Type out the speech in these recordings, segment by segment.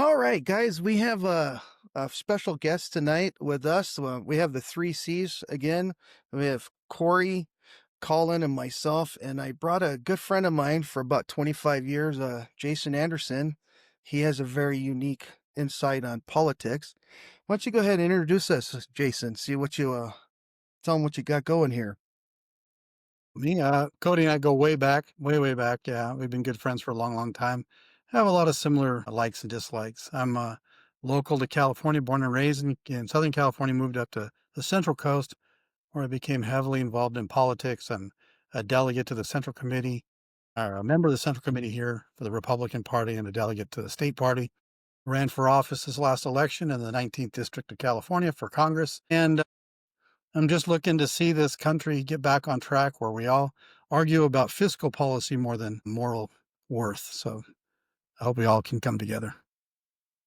All right, guys, we have a special guest tonight with us. We have the three C's again. We have Corey, Collin, and myself. And I brought a good friend of mine for about 25 years, Jason Anderson. He has a very unique insight on politics. Why don't you go ahead and introduce us, Jason? See what you tell him what you got going here. Me, Cody and I go way back, way back. Yeah, we've been good friends for a long time. Have a lot of similar likes and dislikes. I'm local to California, born and raised in Southern California, moved up to the Central Coast, where I became heavily involved in politics. I'm a delegate to the Central Committee, a member of the Central Committee here for the Republican Party and a delegate to the state party. Ran for office this last election in the 19th District of California for Congress. And I'm just looking to see this country get back on track where we all argue about fiscal policy more than moral worth. So I hope we all can come together.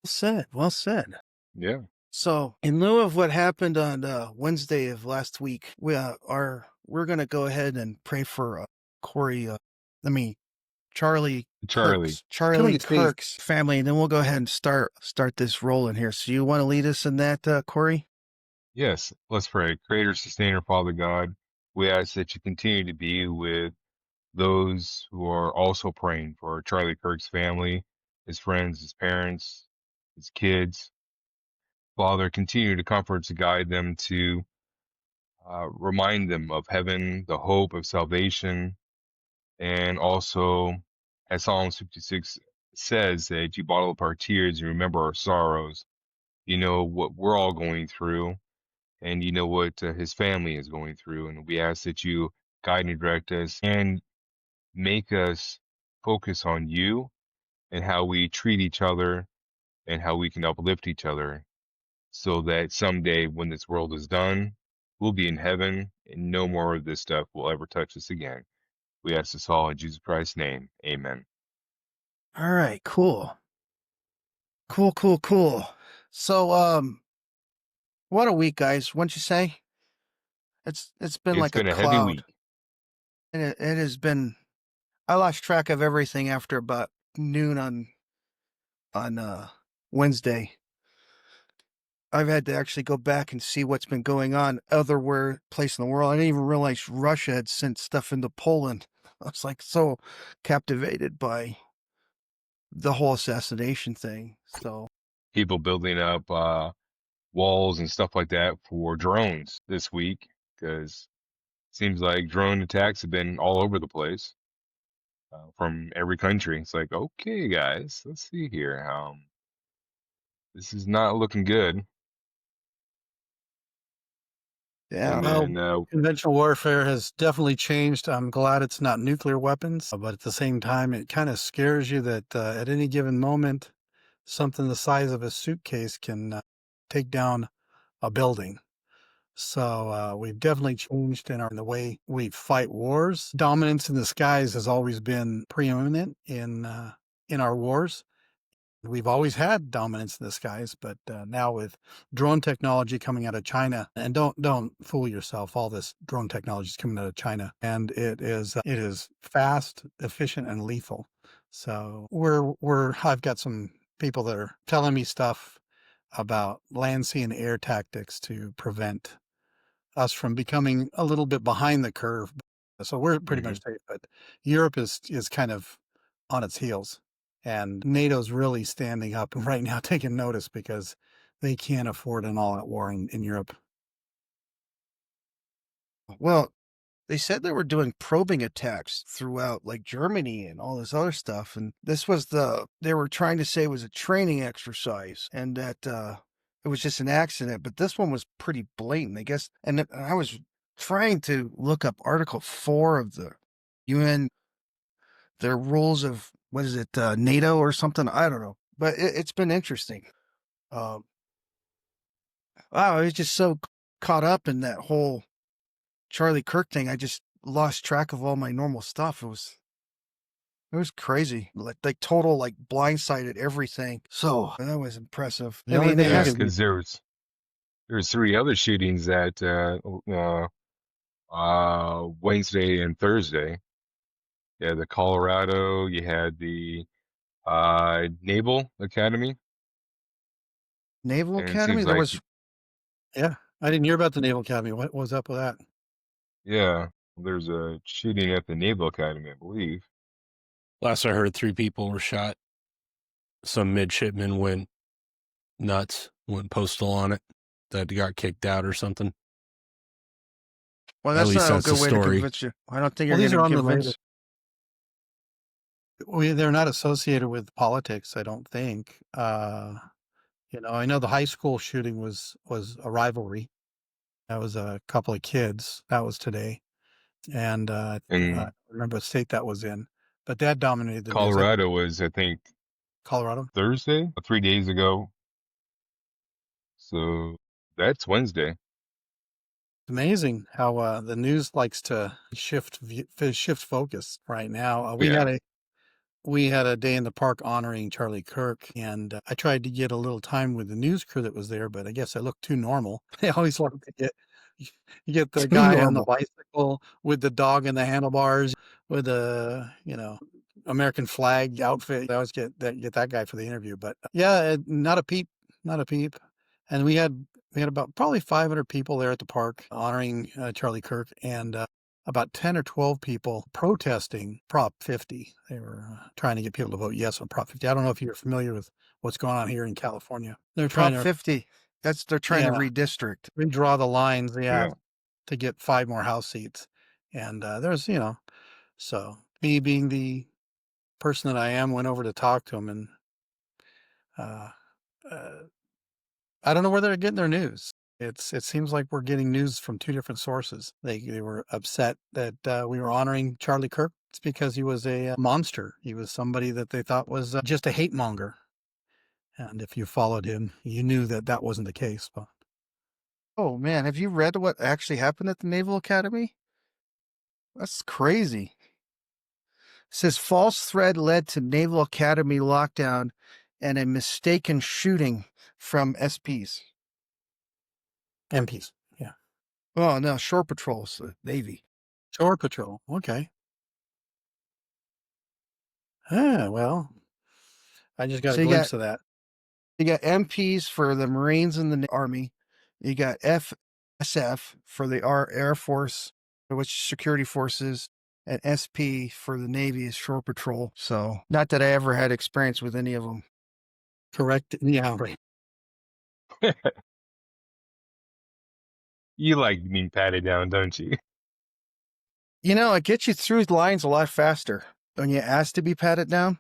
Well said. Well said. Yeah. So, in lieu of what happened on Wednesday of last week, we're going to go ahead and pray for Corey. Charlie Charlie. Kirk's family, and then we'll go ahead and start this rolling here. So, you want to lead us in that, Corey? Yes. Let's pray. Creator, sustainer, Father God, we ask that you continue to be with those who are also praying for Charlie Kirk's family, his friends, his parents, his kids. Father, continue to comfort, to guide them, to remind them of heaven, the hope of salvation, and also, as Psalms 56 says, that you bottle up our tears and remember our sorrows. You know what we're all going through, and you know what his family is going through. And we ask that you guide and direct us and make us focus on you and how we treat each other and how we can uplift each other so that someday when this world is done, we'll be in heaven and no more of this stuff will ever touch us again. We ask this all in Jesus Christ's name. Amen. All right, cool. So, what a week, guys. Wouldn't you say? It's been It's like a been a heavy cloud. week. And it has been. I lost track of everything after about noon on Wednesday. I've had to actually go back and see what's been going on other place in the world. I didn't even realize Russia had sent stuff into Poland. I was like so captivated by the whole assassination thing. So People building up walls and stuff like that for drones this week because it seems like drone attacks have been all over the place from every country. It's like, okay, guys, let's see here. This is not looking good. yeah, And Well, then, conventional warfare has definitely changed. I'm glad it's not nuclear weapons, but at the same time, it kind of scares you that at any given moment, something the size of a suitcase can take down a building. So we've definitely changed in the way we fight wars. Dominance in the skies has always been preeminent in our wars. We've always had dominance in the skies, but now with drone technology coming out of China, and don't fool yourself, all this drone technology is coming out of China, and it is fast, efficient, and lethal. So I've got some people that are telling me stuff about land, sea, and air tactics to prevent us from becoming a little bit behind the curve. So we're pretty mhm. much safe, but Europe is kind of on its heels, and NATO's really standing up right now, taking notice because they can't afford an all-out war in Europe. well, they said they were doing probing attacks throughout like Germany and all this other stuff. And this was they were trying to say it was a training exercise and that it was just an accident. But this one was pretty blatant, I guess. And I was trying to look up Article 4 of the UN, their rules of, what is it, NATO or something? I don't know. But it's been interesting. Um, wow, I was just so caught up in that whole Charlie Kirk thing. I just lost track of all my normal stuff. It was crazy. Like total like blindsided everything. So that was impressive. The only They thing I Yeah, had can because there's three other shootings that Wednesday and Thursday. Yeah, the Colorado. You had the Naval Academy Naval And it Academy? seems There like, was Yeah, I didn't hear about the Naval Academy. What was up with that? yeah, there's a shooting at the Naval Academy, I believe. Last I heard, 3 people were shot. Some midshipman went nuts, went postal on it, that got kicked out or something. well, At that's least not a that's the good way to story. convince you. I don't think Well, you're these are going to unrelated. convince. They're not associated with politics, I don't think. I know the high school shooting was a rivalry. That was a couple of kids. That was today. And I And remember what state that was in, but that dominated the news. Colorado was, I think, Colorado. Thursday, 3 days ago. So that's Wednesday. It's amazing how the news likes to shift focus right now. Yeah. We had a day in the park honoring Charlie Kirk, and I tried to get a little time with the news crew that was there, but I guess I looked too normal. They always like to get you get the Too guy on the normal. bicycle with the dog in the handlebars with a American flag outfit. I always get that guy for the interview, but yeah, not a peep, not a peep. And we had about probably 500 people there at the park honoring Charlie Kirk, and about 10 or 12 people protesting Prop 50. They were trying to get people to vote yes on Prop 50. I don't know if you're familiar with what's going on here in California. They're trying Prop to 50. They're trying to Yeah. redistrict. redraw the lines, Yeah. to get 5 more House seats. And there's, so me being the person that I am, went over to talk to them, and uh, uh, I don't know where they're getting their news. It seems like we're getting news from 2 different sources. They were upset that we were honoring Charlie Kirk. It's because he was a monster. He was somebody that they thought was just a hate monger. And if you followed him, you knew that that wasn't the case. But Oh man, have you read what actually happened at the Naval Academy? That's crazy. It says false thread led to Naval Academy lockdown and a mistaken shooting from SPs. MPs, yeah. Oh no, shore patrols, Navy. Shore Patrol, okay. Well, I just got So a you glimpse of that. You got MPs for the Marines and the Army. You got FSF for the Air Force, which is security forces, and SP for the Navy is shore patrol. So not that I ever had experience with any of them. Correct. Yeah, right. You like being patted down, don't you? It gets you through lines a lot faster when you ask to be patted down.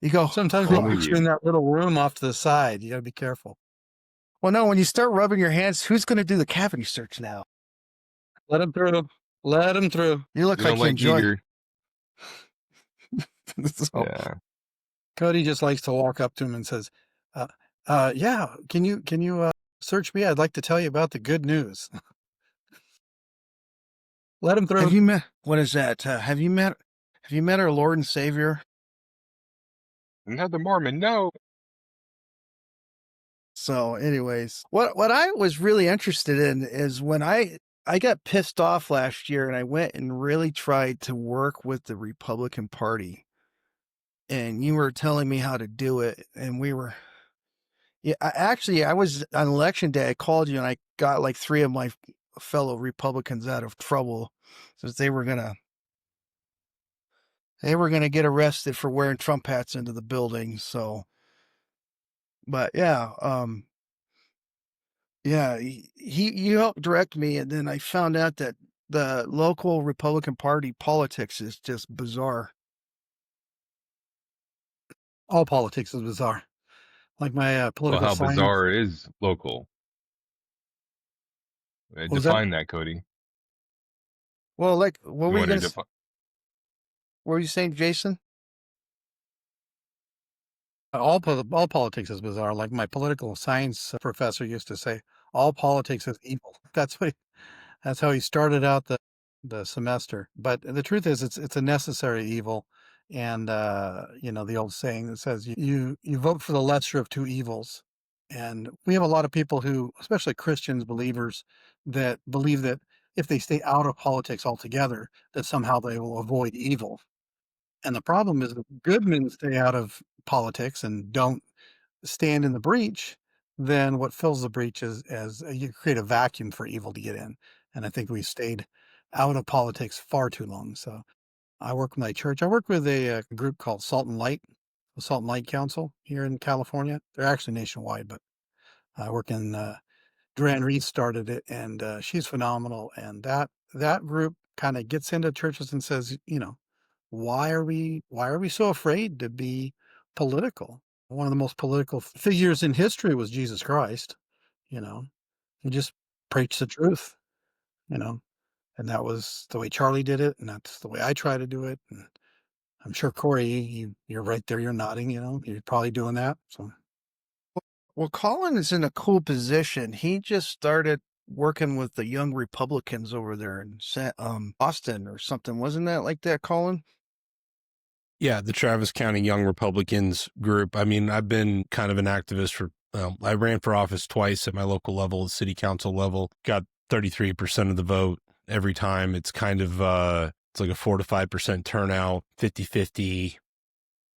You go, Sometimes they Only put you you. in that little room off to the side. You got to be careful. well, no, when you start rubbing your hands, who's going to do the cavity search now? Let them through. Let them through. You look We like don't you like enjoy either. So, Yeah. Cody just likes to walk up to him and says, yeah, can you search me? I'd like to tell you about the good news. Let him through. Have you met, what is that? Have you met our Lord and Savior? Another Mormon, no. So anyways, what I was really interested in is when I got pissed off last year and I went and really tried to work with the Republican Party. And you were telling me how to do it, and I was on election day. I called you and I got like 3 of my fellow Republicans out of trouble since they were gonna get arrested for wearing Trump hats into the building. So, but yeah, yeah, you helped direct me, and then I found out that the local Republican Party politics is just bizarre. All politics is bizarre. Like my Well, political how science. bizarre is local? What was that? Define that, Cody. Well, like, what You were you want to gonna? define? What were you saying, Jason? All politics is bizarre. Like my political science professor used to say, all politics is evil. That's how he started out the semester. But the truth is, it's a necessary evil. And the old saying that says you vote for the lesser of 2 evils. And we have a lot of people who, especially Christians, believers, that believe that if they stay out of politics altogether, that somehow they will avoid evil. And the problem is that good men stay out of politics and don't stand in the breach, then what fills the breach is as you create a vacuum for evil to get in. And I think we stayed out of politics far too long. So I work with my church. I work with a group called Salt and Light, the Salt and Light Council here in California. They're actually nationwide, but I work in Duran Reed started it, and she's phenomenal. And that group kind of gets into churches and says, why are we so afraid to be political? One of the most political figures in history was Jesus Christ. He just preached the truth. And that was the way Charlie did it, and that's the way I try to do it. And I'm sure Corey, you're right there. You're nodding. You're probably doing that. So. Well, Collin is in a cool position. He just started working with the young Republicans over there in Austin or something. Wasn't that like that, Collin? Yeah, the Travis County Young Republicans group. I mean, I've been kind of an activist for, I ran for office twice at my local level, the city council level, got 33% of the vote every time. It's kind of, it's like a 4 to 5% turnout, 50-50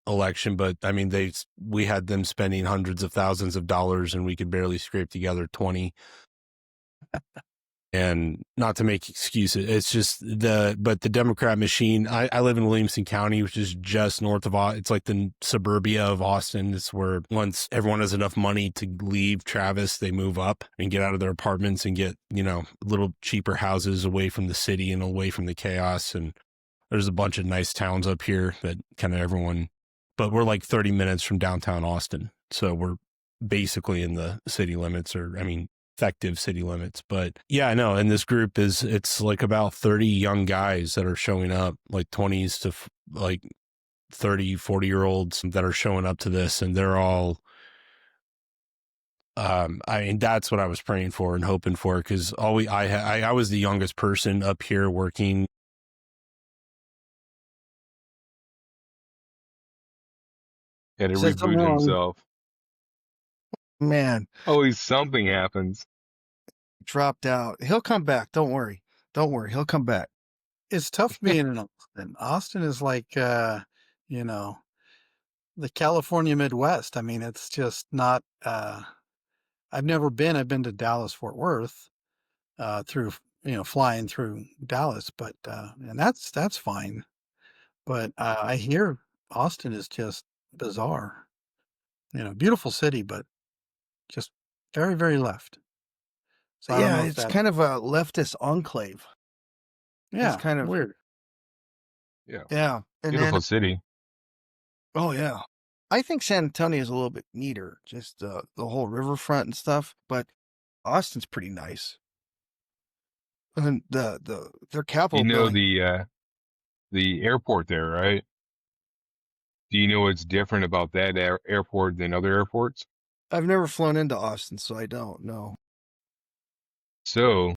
election. But I mean, we had them spending hundreds of thousands of dollars and we could barely scrape together 20. And not to make excuses, it's just but the Democrat machine, I live in Williamson County, which is just north of, it's like the suburbia of Austin. It's where once everyone has enough money to leave Travis, they move up and get out of their apartments and get, little cheaper houses away from the city and away from the chaos. And there's a bunch of nice towns up here that kind of everyone, but we're like 30 minutes from downtown Austin. So we're basically in the city limits, effective city limits. But yeah, I know. And this group it's like about 30 young guys that are showing up, like 20s to like 30, 40-year-olds that are showing up to this. And they're all, that's what I was praying for and hoping for. Cause I was the youngest person up here working. Had to Said something reboot wrong. himself. Man, Always something happens. dropped out. He'll come back. Don't worry. He'll come back. It's tough being in Austin. Austin is like, the California Midwest. I mean, it's just not, I've been to Dallas, Fort Worth, through, flying through Dallas, but, and that's fine. But, I hear Austin is just bizarre, beautiful city, but just very, very left. So I don't know Yeah, if it's that, kind of a leftist enclave. yeah, It's kind of weird. Yeah. Yeah. And Beautiful then, city. oh yeah. I think San Antonio is a little bit neater, just the whole riverfront and stuff, but Austin's pretty nice. And their Capitol building. The airport there, right? Do you know what's different about that airport than other airports? I've never flown into Austin, so I don't know. So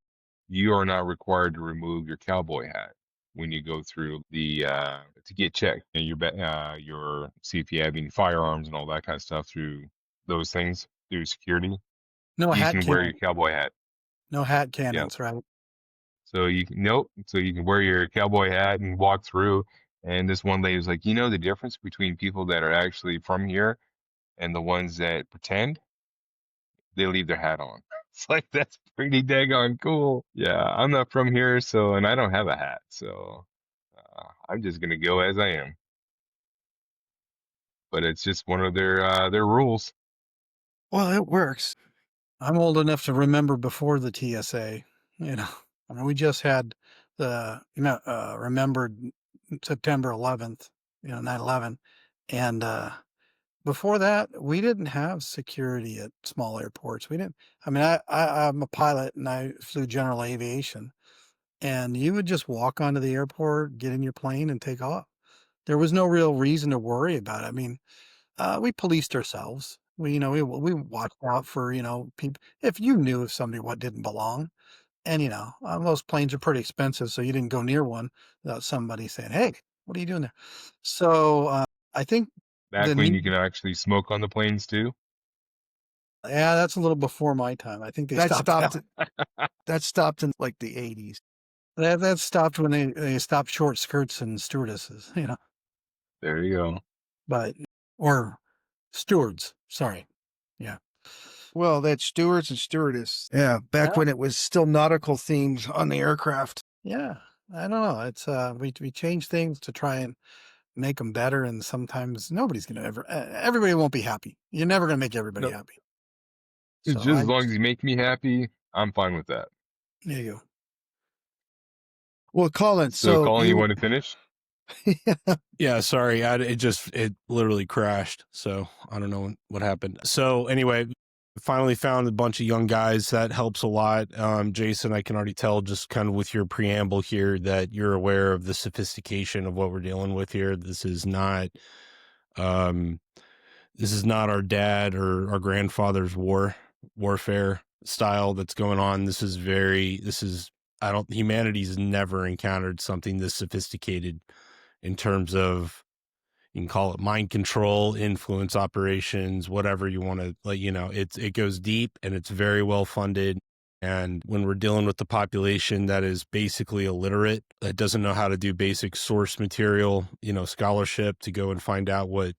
you are not required to remove your cowboy hat when you go through to get checked and your see if you have any firearms and all that kind of stuff through those things through security. No You hat can wear your cannon. cowboy hat. No hat Yep. cannons, right? So you can wear your cowboy hat and walk through. And this one lady was like, the difference between people that are actually from here and the ones that pretend? They leave their hat on. It's like, that's pretty daggone cool. Yeah, I'm not from here, and I don't have a hat, so I'm just gonna go as I am. But it's just one of their rules. Well, it works. I'm old enough to remember before the TSA, I mean, we just had the, remembered September 11th, 9/11. And, before that, we didn't have security at small airports. We didn't, I mean, I'm a pilot and I flew general aviation, and you would just walk onto the airport, get in your plane and take off. There was no real reason to worry about it. I mean, we policed ourselves. We watched out for, people. If you knew if somebody what didn't belong, and most planes are pretty expensive, so you didn't go near one without somebody saying, "Hey, what are you doing there?" So I think Back the when you need, can actually smoke on the planes too. yeah, that's a little before my time. I think they That stopped stopped. That stopped in like the 80s. that stopped when they stopped short skirts and stewardesses. There you go. But or stewards. Sorry. Yeah. Well, that's stewards and stewardess. Yeah, back Yeah. when it was still nautical themes on the aircraft. Yeah. I don't know. It's we change things to try and make them better, and sometimes nobody's gonna everybody won't be happy. You're never gonna make everybody No. happy. It's So just as long as you make me happy, I'm fine with that. there you go. Well, Collin, So, so Colin, you want to finish? Yeah, sorry. It literally crashed. So I don't know what happened. So anyway, finally found a bunch of young guys. That helps a lot. Jason, I can already tell just kind of with your preamble here that you're aware of the sophistication of what we're dealing with here. This is not our dad or our grandfather's warfare style that's going on. Humanity's never encountered something this sophisticated in terms of, you can call it mind control, influence operations, whatever you want to, it goes deep and it's very well funded. And when we're dealing with the population that is basically illiterate, that doesn't know how to do basic source material, scholarship to go and find out what,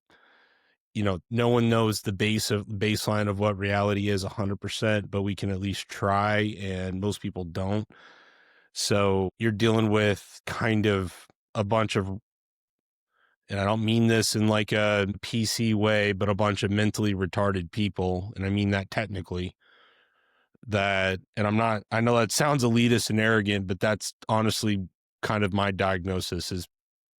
no one knows the baseline of what reality is 100%, but we can at least try, and most people don't. So you're dealing with kind of a bunch of, and I don't mean this in like a PC way, but a bunch of mentally retarded people. And I mean that technically, and I know that sounds elitist and arrogant, but that's honestly kind of my diagnosis, is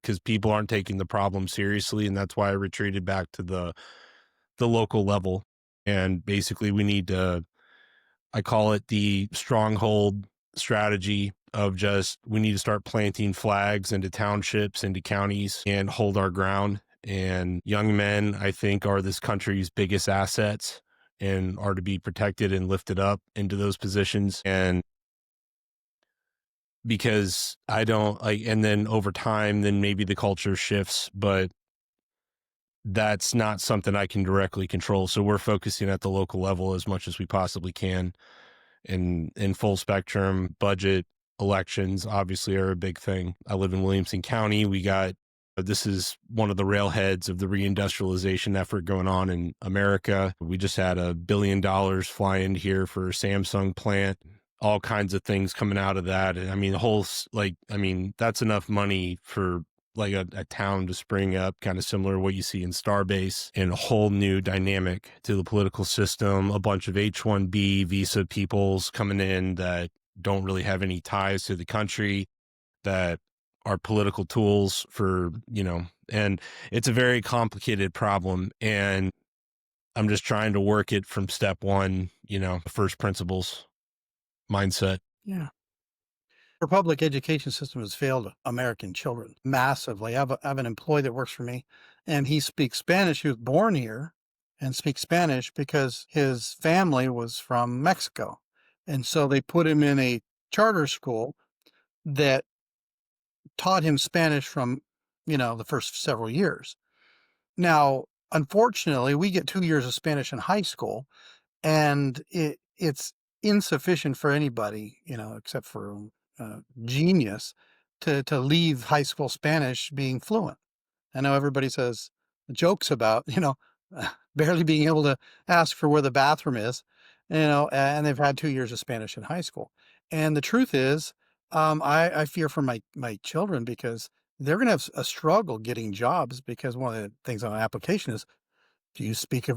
because people aren't taking the problem seriously. And that's why I retreated back to the local level. And basically I call it the stronghold strategy of just, we need to start planting flags into townships, into counties, and hold our ground. And young men, I think, are this country's biggest assets and are to be protected and lifted up into those positions. And because and then over time, then maybe the culture shifts, but that's not something I can directly control. So we're focusing at the local level as much as we possibly can. In full spectrum. Budget, elections obviously are a big thing. I live in Williamson County. This is one of the railheads of the reindustrialization effort going on in America. We just had $1 billion fly in here for a Samsung plant, all kinds of things coming out of that. And I mean, that's enough money for like a town to spring up, kind of similar to what you see in Starbase, and a whole new dynamic to the political system. A bunch of H-1B visa peoples coming in that don't really have any ties to the country, that are political tools for, and it's a very complicated problem. And I'm just trying to work it from step one, first principles mindset. Yeah. Our public education system has failed American children massively. I have an employee that works for me, and he speaks Spanish. He was born here and speaks Spanish because his family was from Mexico. And so they put him in a charter school that taught him Spanish from, the first several years. Now, unfortunately, we get 2 years of Spanish in high school, and it's insufficient for anybody, except for genius, to leave high school Spanish being fluent. I know everybody says jokes about, barely being able to ask for where the bathroom is, and they've had 2 years of Spanish in high school. And the truth is, I fear for my children, because they're going to have a struggle getting jobs, because one of the things on an application is, do you speak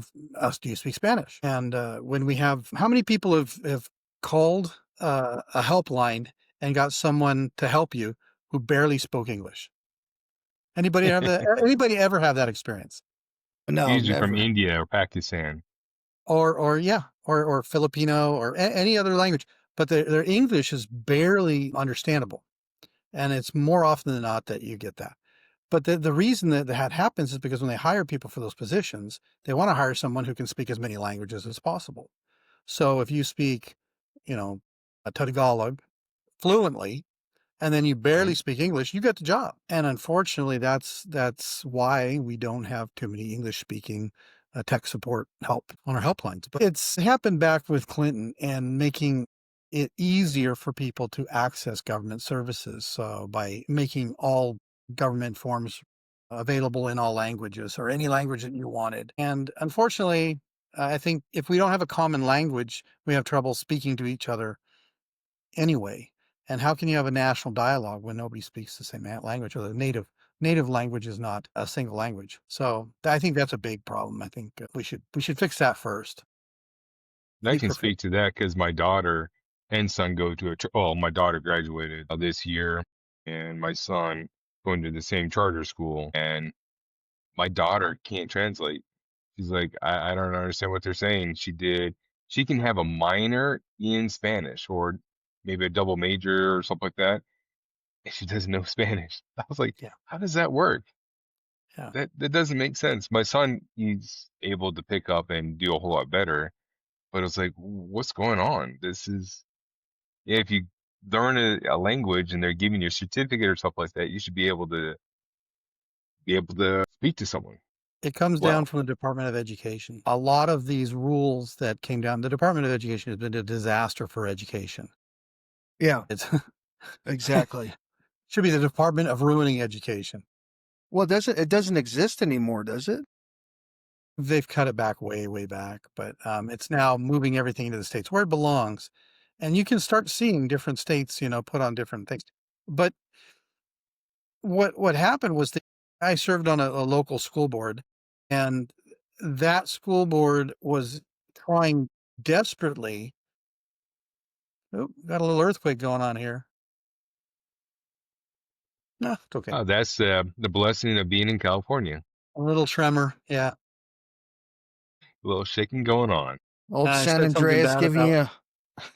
Spanish? And when we have, how many people have called a helpline and got someone to help you who barely spoke English? Anybody have that? Anybody ever have that experience? No, Usually from never. India or Pakistan. Or Filipino, or any other language, but their English is barely understandable. And it's more often than not that you get that. But the reason that happens is because when they hire people for those positions, they want to hire someone who can speak as many languages as possible. So if you speak, a Tagalog fluently, and then you barely speak English, you get the job. And unfortunately, that's why we don't have too many English speaking tech support help on our helplines. But it's happened back with Clinton, and making it easier for people to access government services. So by making all government forms available in all languages or any language that you wanted. And unfortunately, I think if we don't have a common language, we have trouble speaking to each other anyway. And how can you have a national dialogue when nobody speaks the same language, or the native language is not a single language? So I think that's a big problem. I think we should fix that first. And I Be can prepared. speak to that because my daughter and son go to my daughter graduated this year, and my son going to the same charter school, and my daughter can't translate. She's like, I don't understand what they're saying. She can have a minor in Spanish or maybe a double major or something like that, and she doesn't know Spanish. I was like, Yeah, how does that work? yeah. That doesn't make sense. My son, he's able to pick up and do a whole lot better, but it's like, what's going on? This is, yeah, if you learn a language and they're giving you a certificate or stuff like that, you should be able to speak to someone. It comes down Well, from the Department of Education. A lot of these rules that came down, the Department of Education has been a disaster for education. Yeah, It's exactly. should be the Department of ruining education. Well, it doesn't exist anymore, does it? They've cut it back way, way back, but it's now moving everything into the states where it belongs. And you can start seeing different states, put on different things. But what happened was that I served on a local school board, and that school board was trying desperately. Oh, got a little earthquake going on here. No, it's okay. that's the blessing of being in California. A little tremor. Yeah. A little shaking going on. Old I San said something Andreas bad giving about,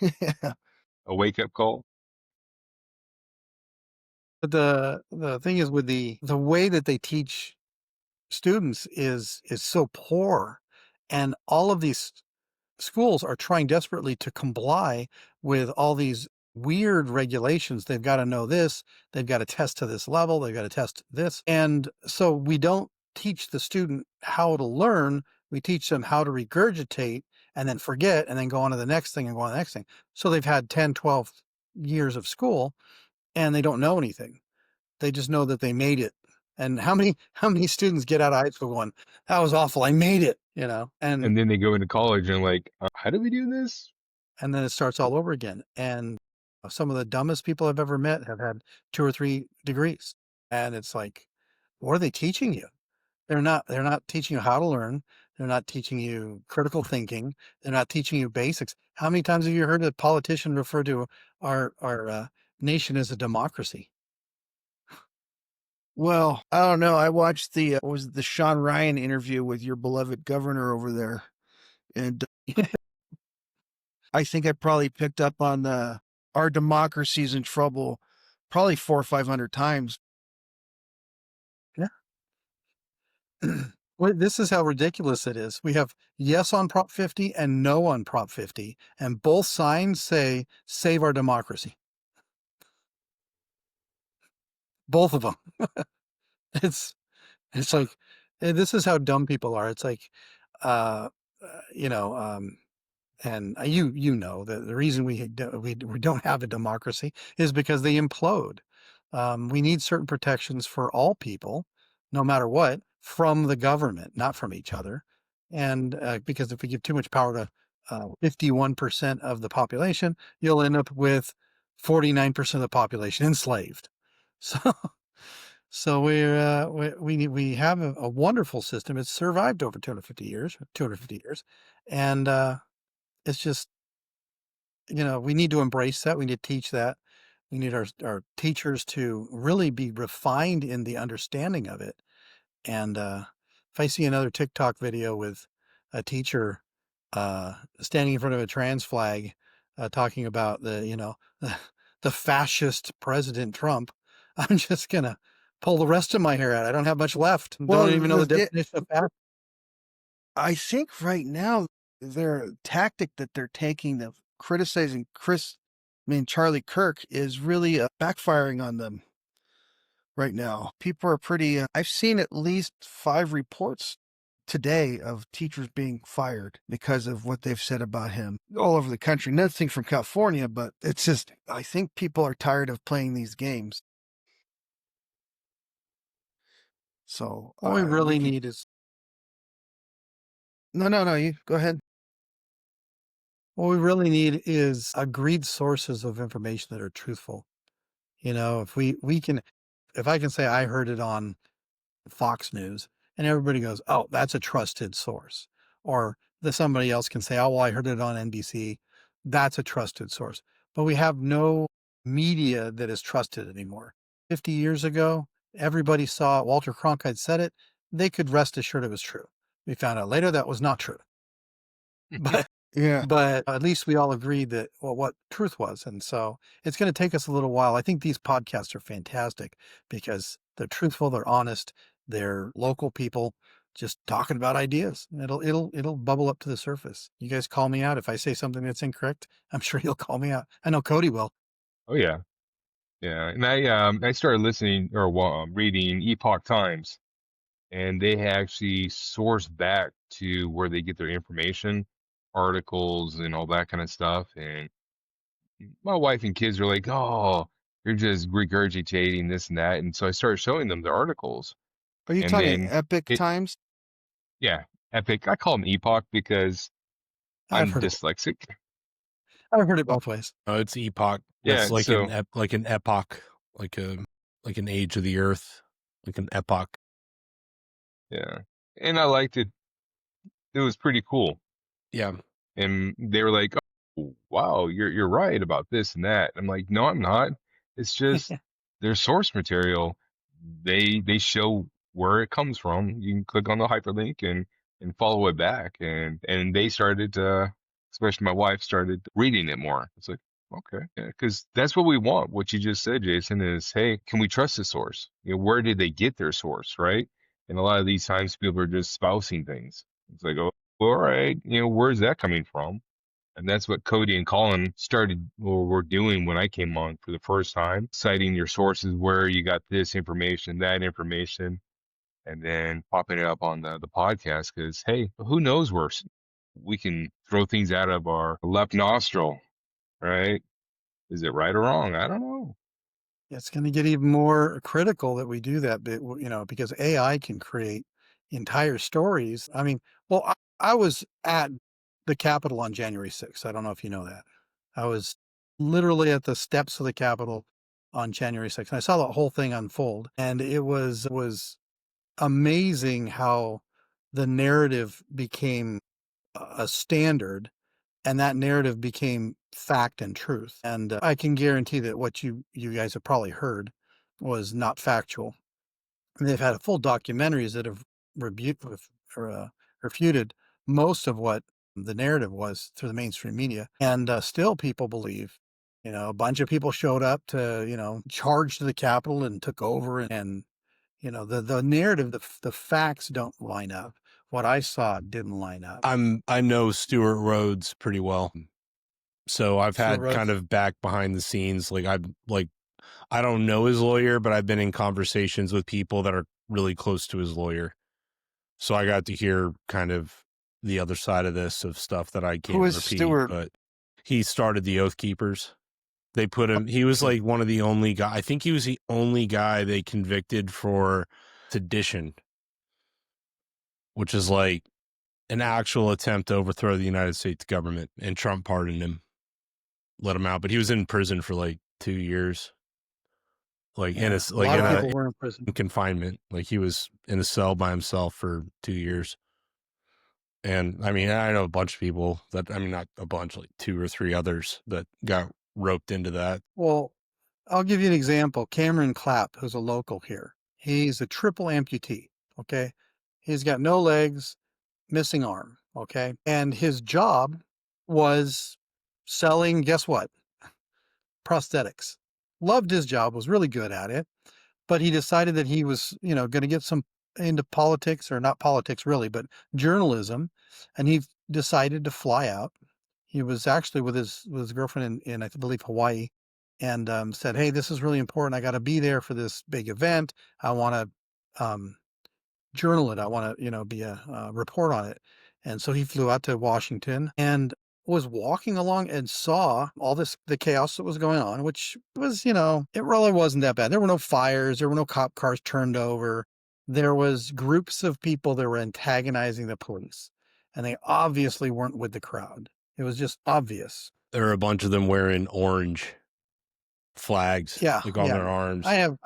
you. Yeah. A wake up call. but the thing is with the way that they teach students is so poor, and all of these schools are trying desperately to comply with all these weird regulations. They've got to know this, they've got to test to this level, they've got to test this. And so we don't teach the student how to learn, we teach them how to regurgitate and then forget and then go on to the next thing and go on to the next thing. So they've had 10, 12 years of school and they don't know anything. They just know that they made it. And how many students get out of high school going, that was awful, I made it, and And then they go into college and like, how do we do this? then it starts all over again. And some of the dumbest people I've ever met have had 2 or 3 degrees. And it's like, what are they teaching you? They're not teaching you how to learn. They're not teaching you critical thinking. They're not teaching you basics. How many times have you heard a politician refer to our nation as a democracy? Well, I don't know. I watched the what was it, the Sean Ryan interview with your beloved governor over there, and I think I probably picked up on the our democracy's in trouble, probably 400 or 500 times. Yeah. Well, this is how ridiculous it is. We have yes on Prop 50 and no on Prop 50, and both signs say save our democracy. Both of them. It's it's like this is how dumb people are. It's like uh, you know, and the reason we don't have a democracy is because they implode. We need certain protections for all people, no matter what, from the government, not from each other. And because if we give too much power to 51% of the population, you'll end up with 49% of the population enslaved. So, so we have a wonderful system. It's survived over 250 years, and it's just, we need to embrace that. We need to teach that. We need our teachers to really be refined in the understanding of it. And if I see another TikTok video with a teacher standing in front of a trans flag, talking about the fascist President Trump, I'm just gonna pull the rest of my hair out. I don't have much left. Well, Don't even know the definition of fascist. I think right now their tactic that they're taking of criticizing Charlie Kirk is really backfiring on them right now. People are pretty. I've seen at least 5 reports today of teachers being fired because of what they've said about him all over the country. Nothing from California, but it's just, I think people are tired of playing these games. So What we really can- need is no, you go ahead. what we really need is agreed sources of information that are truthful. You know, if we can, if I can say I heard it on Fox News and everybody goes, oh, that's a trusted source. Or somebody else can say, oh, well, I heard it on NBC. That's a trusted source. But we have no media that is trusted anymore. 50 years ago, everybody saw Walter Cronkite said it. They could rest assured it was true. We found out later that was not true. But Yeah. but at least we all agreed that what truth was. And so it's going to take us a little while. I think these podcasts are fantastic because they're truthful, they're honest, they're local people just talking about ideas. It'll bubble up to the surface. You guys call me out if I say something that's incorrect. I'm sure you'll call me out. I know Cody will. Oh yeah, yeah. And I started listening or reading Epoch Times, and they actually source back to where they get their information, articles and all that kind of stuff. And my wife and kids are like, "Oh, you're just regurgitating this and that." And so I started showing them the articles, Are you and talking then Epic it, Times? yeah, Epic. I call them Epoch because I've I'm heard it. dyslexic. I've heard it both ways. Oh, it's epoch. Yeah, That's like so like an epoch, like an age of the earth, like an epoch. yeah, and I liked it. It was pretty cool. Yeah. And they were like, "Oh, wow, you're right about this and that." I'm like, "No, I'm not. It's just their source material. They show where it comes from. You can click on the hyperlink and follow it back." And they started, especially my wife, started reading it more. It's like, okay, yeah, because that's what we want. What you just said, Jason, is, hey, can we trust the source? You know, where did they get their source, right? And a lot of these times, people are just spousing things. It's like, oh, all right, you know, where's that coming from? And that's what Cody and Collin started or were doing when I came on for the first time, citing your sources where you got this information, that information, and then popping it up on the podcast. Because, hey, who knows where we can throw things out of our left nostril, right? Is it right or wrong? I don't know. It's going to get even more critical that we do that bit, you know, because AI can create entire stories. I mean, well, I was at the Capitol on January 6th. I don't know if you know that. I was literally at the steps of the Capitol on January 6th. And I saw the whole thing unfold, and it was amazing how the narrative became a standard, and that narrative became fact and truth. And I can guarantee that what you guys have probably heard was not factual. And they've had full documentaries that have refuted most of what the narrative was through the mainstream media. And still people believe, you know, a bunch of people showed up to, you know, charged the Capitol and took over. And you know, the narrative, the facts don't line up. What I saw didn't line up. I know Stuart Rhodes pretty well. So I've Stuart had Rhodes. kind of back behind the scenes, I don't know his lawyer, but I've been in conversations with people that are really close to his lawyer. So I got to hear kind of the other side of this of stuff that I can't Who is repeat. Stuart? But he started the Oath Keepers. They put him, he was like one of the only guy, I think he was the only guy they convicted for sedition, which is like an actual attempt to overthrow the United States government, and Trump pardoned him, let him out, but he was in prison for like 2 years, like Yeah, a lot of people were in prison. in confinement. Like he was in a cell by himself for 2 years. And I mean, I know a bunch of people that, I mean, not a bunch, like 2 or 3 others that got roped into that. Well, I'll give you an example. Cameron Clapp, who's a local here, he's a triple amputee. Okay, he's got no legs, missing arm. Okay, and his job was selling, guess what? Prosthetics. Loved his job, was really good at it, but he decided that he was, you know, going to get some into politics, or not politics really, but journalism, and he decided to fly out. He was actually with his girlfriend in I believe Hawaii, and said, "Hey, this is really important. I got to be there for this big event. I want to journal it. I want to, you know, be a report on it." And so he flew out to Washington and was walking along and saw all the chaos that was going on, which was, you know, it really wasn't that bad. There were no fires. There were no cop cars turned over. there was groups of people that were antagonizing the police, and they obviously weren't with the crowd. It was just obvious. There are a bunch of them wearing orange flags, Yeah, like on yeah. their arms. I have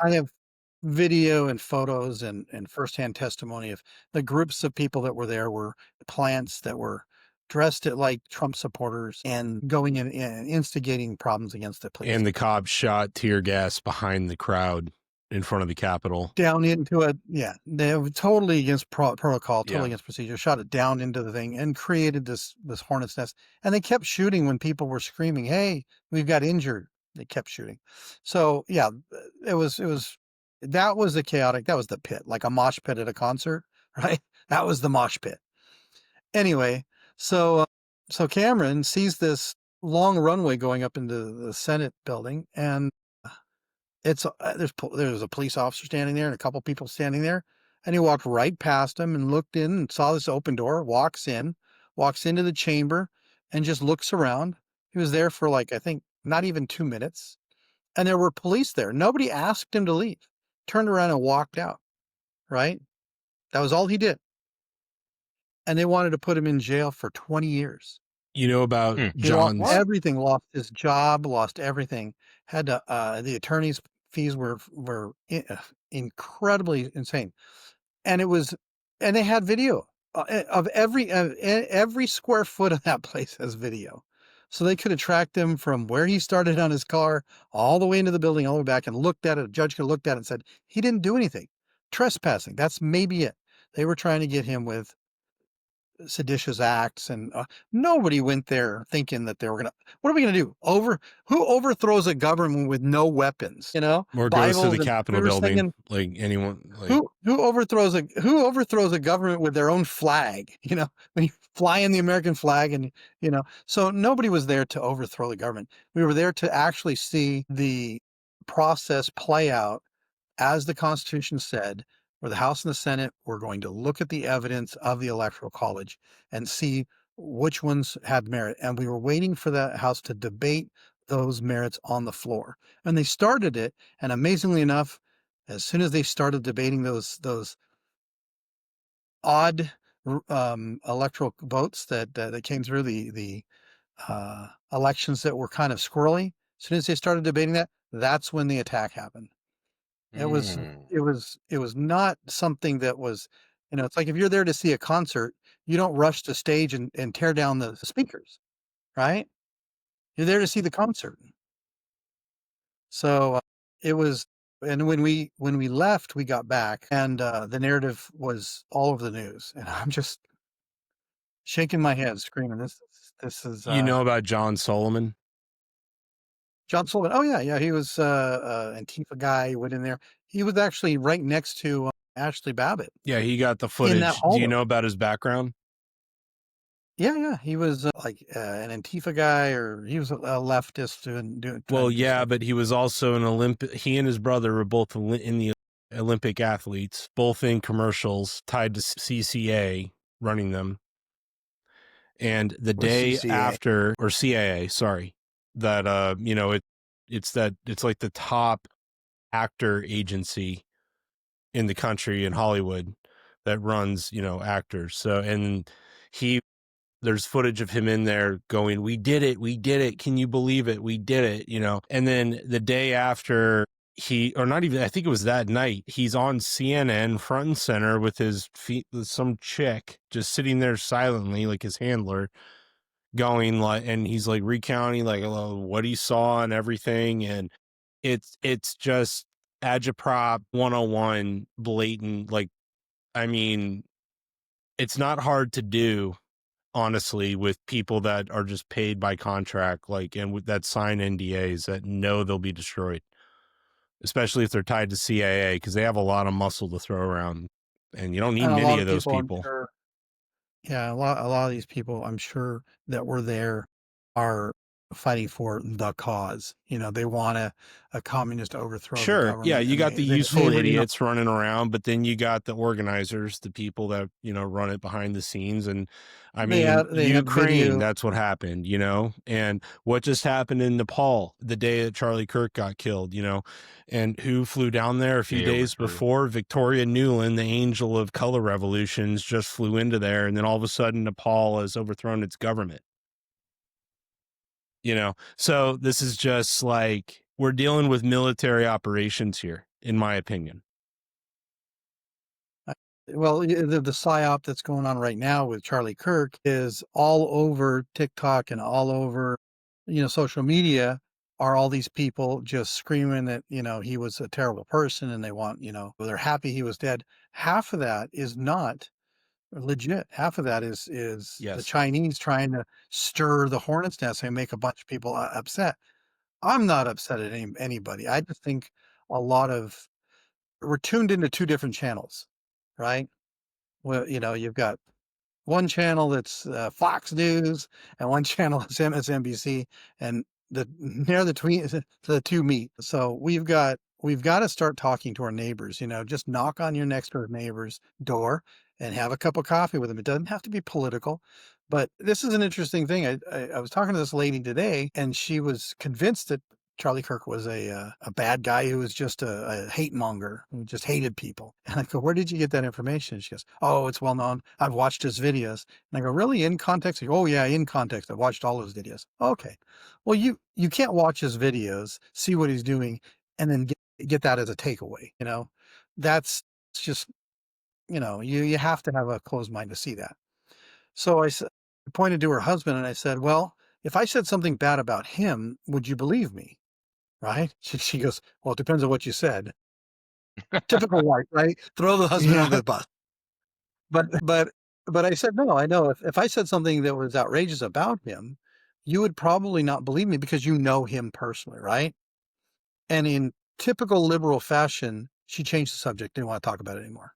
video and photos and firsthand testimony of the groups of people that were there were plants that were dressed like Trump supporters and going in and instigating problems against the police. And the cops shot tear gas behind the crowd in front of the Capitol. Down into it, yeah. They were totally against protocol, totally Yeah. against procedure. Shot it down into the thing and created this hornet's nest. And they kept shooting when people were screaming, "Hey, we've got injured." They kept shooting. So yeah, it was that was the chaotic. That was the pit, like a mosh pit at a concert, right? That was the mosh pit. Anyway, so Cameron sees this long runway going up into the Senate building, and it's there's a police officer standing there and a couple people standing there, and he walked right past him and looked in and saw this open door, walks into the chamber and just looks around. He was there for like, I think, not even 2 minutes, and there were police there. Nobody asked him to leave. Turned around and walked out, right? That was all he did. And they wanted to put him in jail for 20 years. You know about Hmm. He lost John's everything, lost his job, lost everything. Had to, the attorney's fees were incredibly insane. And they had video of every square foot of that place has video. So they could have tracked him from where he started on his car all the way into the building, all the way back, and looked at it. A judge could have looked at it and said, he didn't do anything. Trespassing. That's maybe it. They were trying to get him with seditious acts, and nobody went there thinking that they were gonna. What are we gonna do? Who overthrows a government with no weapons? You know, or goes to Bibles the and Capitol we were building, singing, like anyone. Like, who overthrows a government with their own flag? You know, when you fly in the American flag, and you know, so nobody was there to overthrow the government. We were there to actually see the process play out as the Constitution said, where the House and the Senate were going to look at the evidence of the Electoral College and see which ones had merit. And we were waiting for the House to debate those merits on the floor. And they started it. And amazingly enough, as soon as they started debating those odd electoral votes that came through the elections that were kind of squirrely, as soon as they started debating that, that's when the attack happened. It was not something that was, you know, it's like if you're there to see a concert, you don't rush the stage and tear down the speakers, right? You're there to see the concert. So it was, and when we left, we got back, and the narrative was all over the news, and I'm just shaking my head, screaming, "This is you know about John Solomon? John Sullivan." Oh yeah, he was Antifa guy. He went in there. He was actually right next to Ashley Babbitt. Yeah, he got the footage. that Do hallway. you know about his background? Yeah, he was like an Antifa guy, or he was a leftist doing. Well, yeah, but he was also an Olympic. He and his brother were both in the Olympic athletes, both in commercials tied to CCA running them. And the day CCA? after, or CAA, sorry, that you know, it's like the top actor agency in the country in Hollywood that runs, you know, actors. So, and there's footage of him in there going, we did it. Can you believe it? We did it, you know? And then the day after or not even, I think it was that night, he's on CNN front and center with his feet, with some chick just sitting there silently, like his handler, going like, and he's like recounting like what he saw and everything. And it's just agitprop 101, blatant. Like, I mean, it's not hard to do, honestly, with people that are just paid by contract, like, and that sign NDAs that know they'll be destroyed, especially if they're tied to CAA, because they have a lot of muscle to throw around, and you don't need many of those people. Yeah, a lot of these people, I'm sure, that were there are fighting for the cause. They want a communist overthrow of the Sure. Yeah, government. you And got the they useful really know. idiots running around, but then you got the organizers, the people that, run it behind the scenes. And I mean, They have Ukraine, video. that's what happened, and what just happened in Nepal the day that Charlie Kirk got killed, and who flew down there a few They days overthrew. before? Victoria Nuland, the angel of color revolutions, just flew into there. And then all of a sudden, Nepal has overthrown its government. So this is just like, we're dealing with military operations here, in my opinion. Well, the psyop that's going on right now with Charlie Kirk is all over TikTok and all over, social media. Are all these people just screaming that, he was a terrible person and they want, they're happy he was dead. Half of that is not legit. Half of that is the Yes. Chinese trying to stir the hornet's nest and make a bunch of people upset. I'm not upset at anybody. I just think we're tuned into two different channels, right? Well, you've got one channel that's Fox News and one channel is MSNBC, and near the two meet. So we've got to start talking to our neighbors. Just knock on your next door neighbor's door and have a cup of coffee with them. It doesn't have to be political, but this is an interesting thing. I was talking to this lady today, and she was convinced that Charlie Kirk was a bad guy who was just a hate monger who just hated people. And I go, where did you get that information? She goes, oh, it's well known. I've watched his videos. And I go, really? In context? She goes, oh yeah, in context. I've watched all his videos. Okay. Well, you can't watch his videos, see what he's doing, and then get that as a takeaway. That's just, you have to have a closed mind to see that. So I pointed to her husband and I said, well, if I said something bad about him, would you believe me? Right? She goes, well, it depends on what you said. Typical wife, right? Throw the husband under the bus. But I said, no, I know if I said something that was outrageous about him, you would probably not believe me because you know him personally, right? And in typical liberal fashion, she changed the subject, didn't want to talk about it anymore.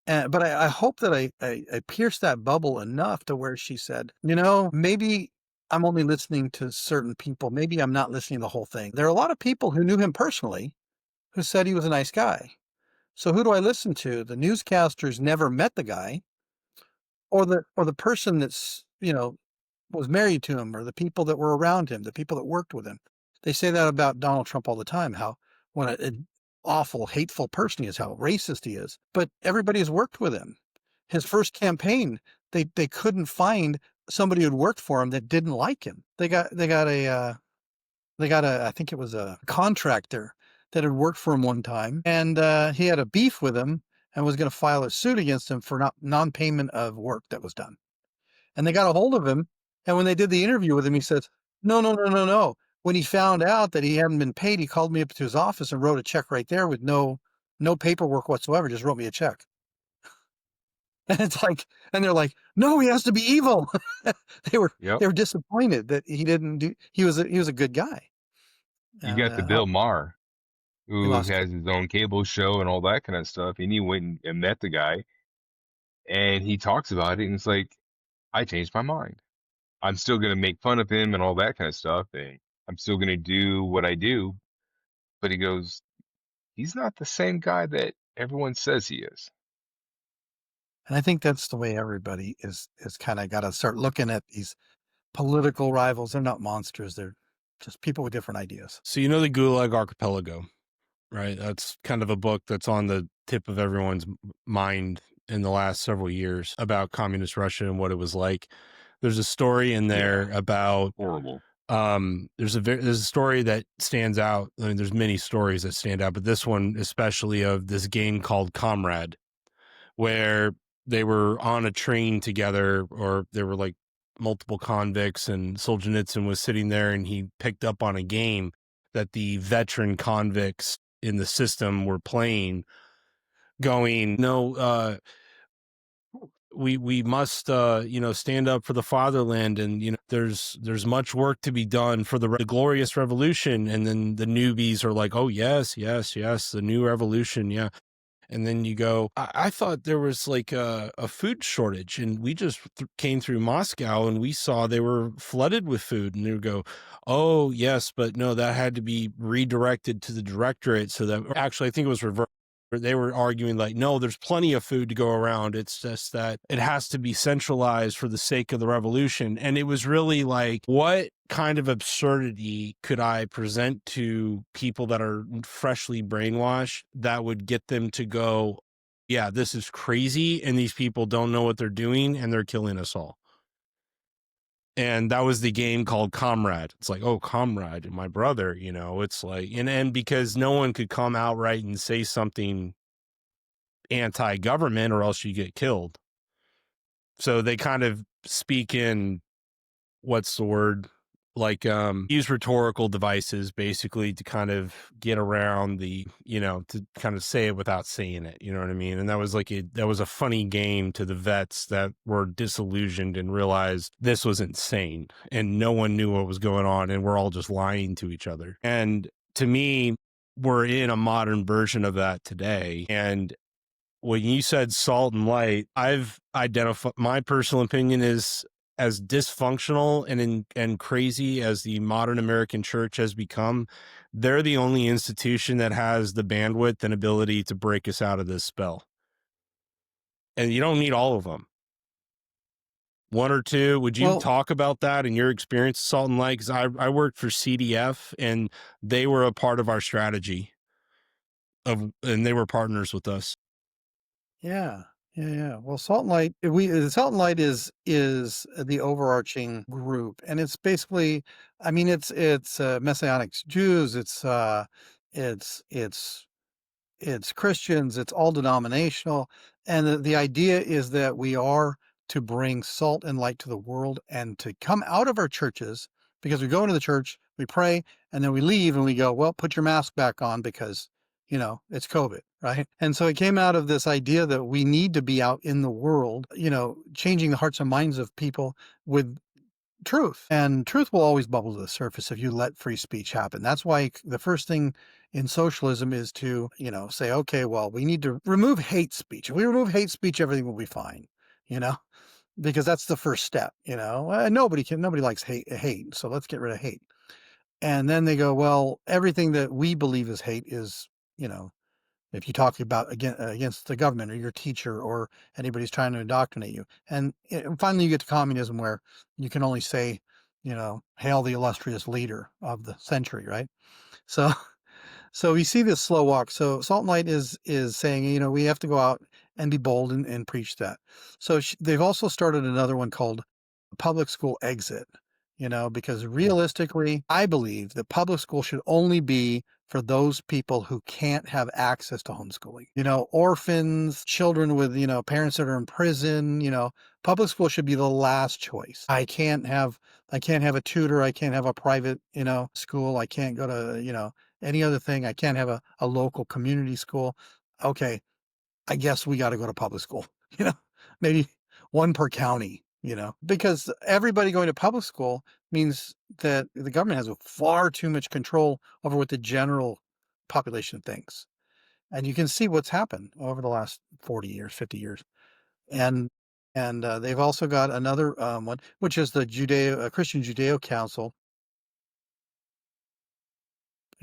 But I hope that I pierced that bubble enough to where she said, maybe I'm only listening to certain people. Maybe I'm not listening to the whole thing. There are a lot of people who knew him personally who said he was a nice guy. So who do I listen to? The newscasters never met the guy, or the person that's, was married to him, or the people that were around him, the people that worked with him. They say that about Donald Trump all the time, how what an awful, hateful person he is, how racist he is. But everybody has worked with him. His first campaign, they couldn't find somebody who'd worked for him that didn't like him. They got a I think it was a contractor that had worked for him one time, and he had a beef with him and was going to file a suit against him for non-payment of work that was done. And they got a hold of him, and when they did the interview with him, he says, no. When he found out that he hadn't been paid, he called me up to his office and wrote a check right there with no paperwork whatsoever, just wrote me a check. And it's like, and they're like, no, he has to be evil. They were disappointed that he didn't do. He was a good guy. You got the Bill Maher, who has his own cable show and all that kind of stuff, and he went and met the guy, and he talks about it, and it's like, I changed my mind. I'm still gonna make fun of him and all that kind of stuff, and I'm still gonna do what I do. But he goes, he's not the same guy that everyone says he is. And I think that's the way everybody is kind of got to start looking at these political rivals. They're not monsters. They're just people with different ideas. So the Gulag Archipelago, right? That's kind of a book that's on the tip of everyone's mind in the last several years about communist Russia and what it was like. There's a story in there about horrible. There's a story that stands out. I mean, there's many stories that stand out, but this one especially, of this game called Comrade, where they were on a train together, or there were like multiple convicts, and Solzhenitsyn was sitting there, and he picked up on a game that the veteran convicts in the system were playing, going, no, we must stand up for the fatherland, and there's much work to be done for the glorious revolution. And then the newbies are like, oh yes, the new revolution, yeah. And then you go, I thought there was like a food shortage, and we just came through Moscow and we saw they were flooded with food. And they would go, oh, yes, but no, that had to be redirected to the directorate. So that actually, I think it was reversed. They were arguing like, no, there's plenty of food to go around. It's just that it has to be centralized for the sake of the revolution. And it was really like, what kind of absurdity could I present to people that are freshly brainwashed that would get them to go, yeah, this is crazy, and these people don't know what they're doing, and they're killing us all. And that was the game called Comrade. It's like, oh, Comrade, my brother, you know, it's like, and because no one could come outright and say something anti-government or else you get killed. So they kind of speak in, what's the word? Like, use rhetorical devices basically to kind of get around the, you know, to kind of say it without saying it. You know what I mean? And that was like, that was a funny game to the vets that were disillusioned and realized this was insane and no one knew what was going on. And we're all just lying to each other. And to me, we're in a modern version of that today. And when you said salt and light, I've identified, my personal opinion is, as dysfunctional and crazy as the modern American church has become, they're the only institution that has the bandwidth and ability to break us out of this spell. And you don't need all of them. One or two. Would you talk about that and your experience, Salt and Light? Because I worked for CDF and they were a part of our strategy and they were partners with us. Yeah. Well, Salt and Light, Salt and Light is the overarching group, and it's basically, I mean, it's Messianic Jews, it's Christians, it's all denominational, and the idea is that we are to bring salt and light to the world and to come out of our churches, because we go into the church, we pray, and then we leave and we go, well, put your mask back on because, you know, it's COVID, right? And so it came out of this idea that we need to be out in the world, you know, changing the hearts and minds of people with truth. And truth will always bubble to the surface if you let free speech happen. That's why the first thing in socialism is to, you know, say, okay, well, we need to remove hate speech. If we remove hate speech, everything will be fine, you know, because that's the first step, you know. Nobody likes hate. So let's get rid of hate. And then they go, well, everything that we believe is hate is, you know, if you talk about against the government or your teacher or anybody's trying to indoctrinate you. And finally you get to communism where you can only say, you know, hail the illustrious leader of the century, right? So we see this slow walk. So Salt and Light is saying, you know, we have to go out and be bold and preach that. So they've also started another one called Public School Exit, you know, because realistically, I believe that public school should only be for those people who can't have access to homeschooling. You know, orphans, children with, you know, parents that are in prison, you know, public school should be the last choice. I can't have a tutor. I can't have a private, you know, school. I can't go to, you know, any other thing. I can't have a local community school. Okay, I guess we got to go to public school, you know, maybe one per county, you know, because everybody going to public school means that the government has far too much control over what the general population thinks. And you can see what's happened over the last 40 years, 50 years. And they've also got another one, which is the Christian Judeo Council.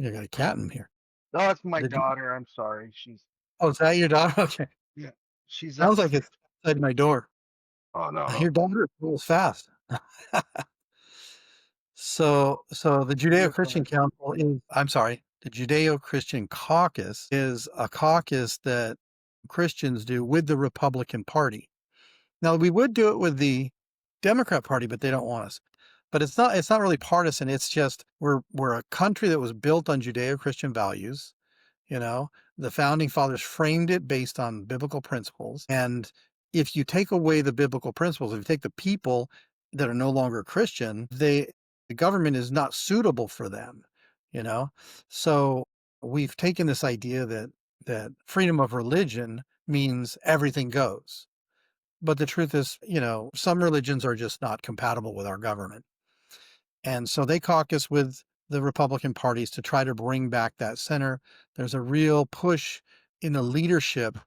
I got a cat in here. No, that's my daughter. I'm sorry. Oh, is that your daughter? Okay. Yeah. She's Sounds like it's outside my door. Oh, no. Your daughter rolls fast. So the Judeo-Christian Council the Judeo-Christian Caucus is a caucus that Christians do with the Republican Party. Now, we would do it with the Democrat Party, but they don't want us. But it's not really partisan. It's just we're a country that was built on Judeo-Christian values. You know, the founding fathers framed it based on biblical principles. And if you take away the biblical principles, if you take the people that are no longer Christian, the government is not suitable for them, you know? So we've taken this idea that freedom of religion means everything goes. But the truth is, you know, some religions are just not compatible with our government. And so they caucus with the Republican parties to try to bring back that center. There's a real push in the leadership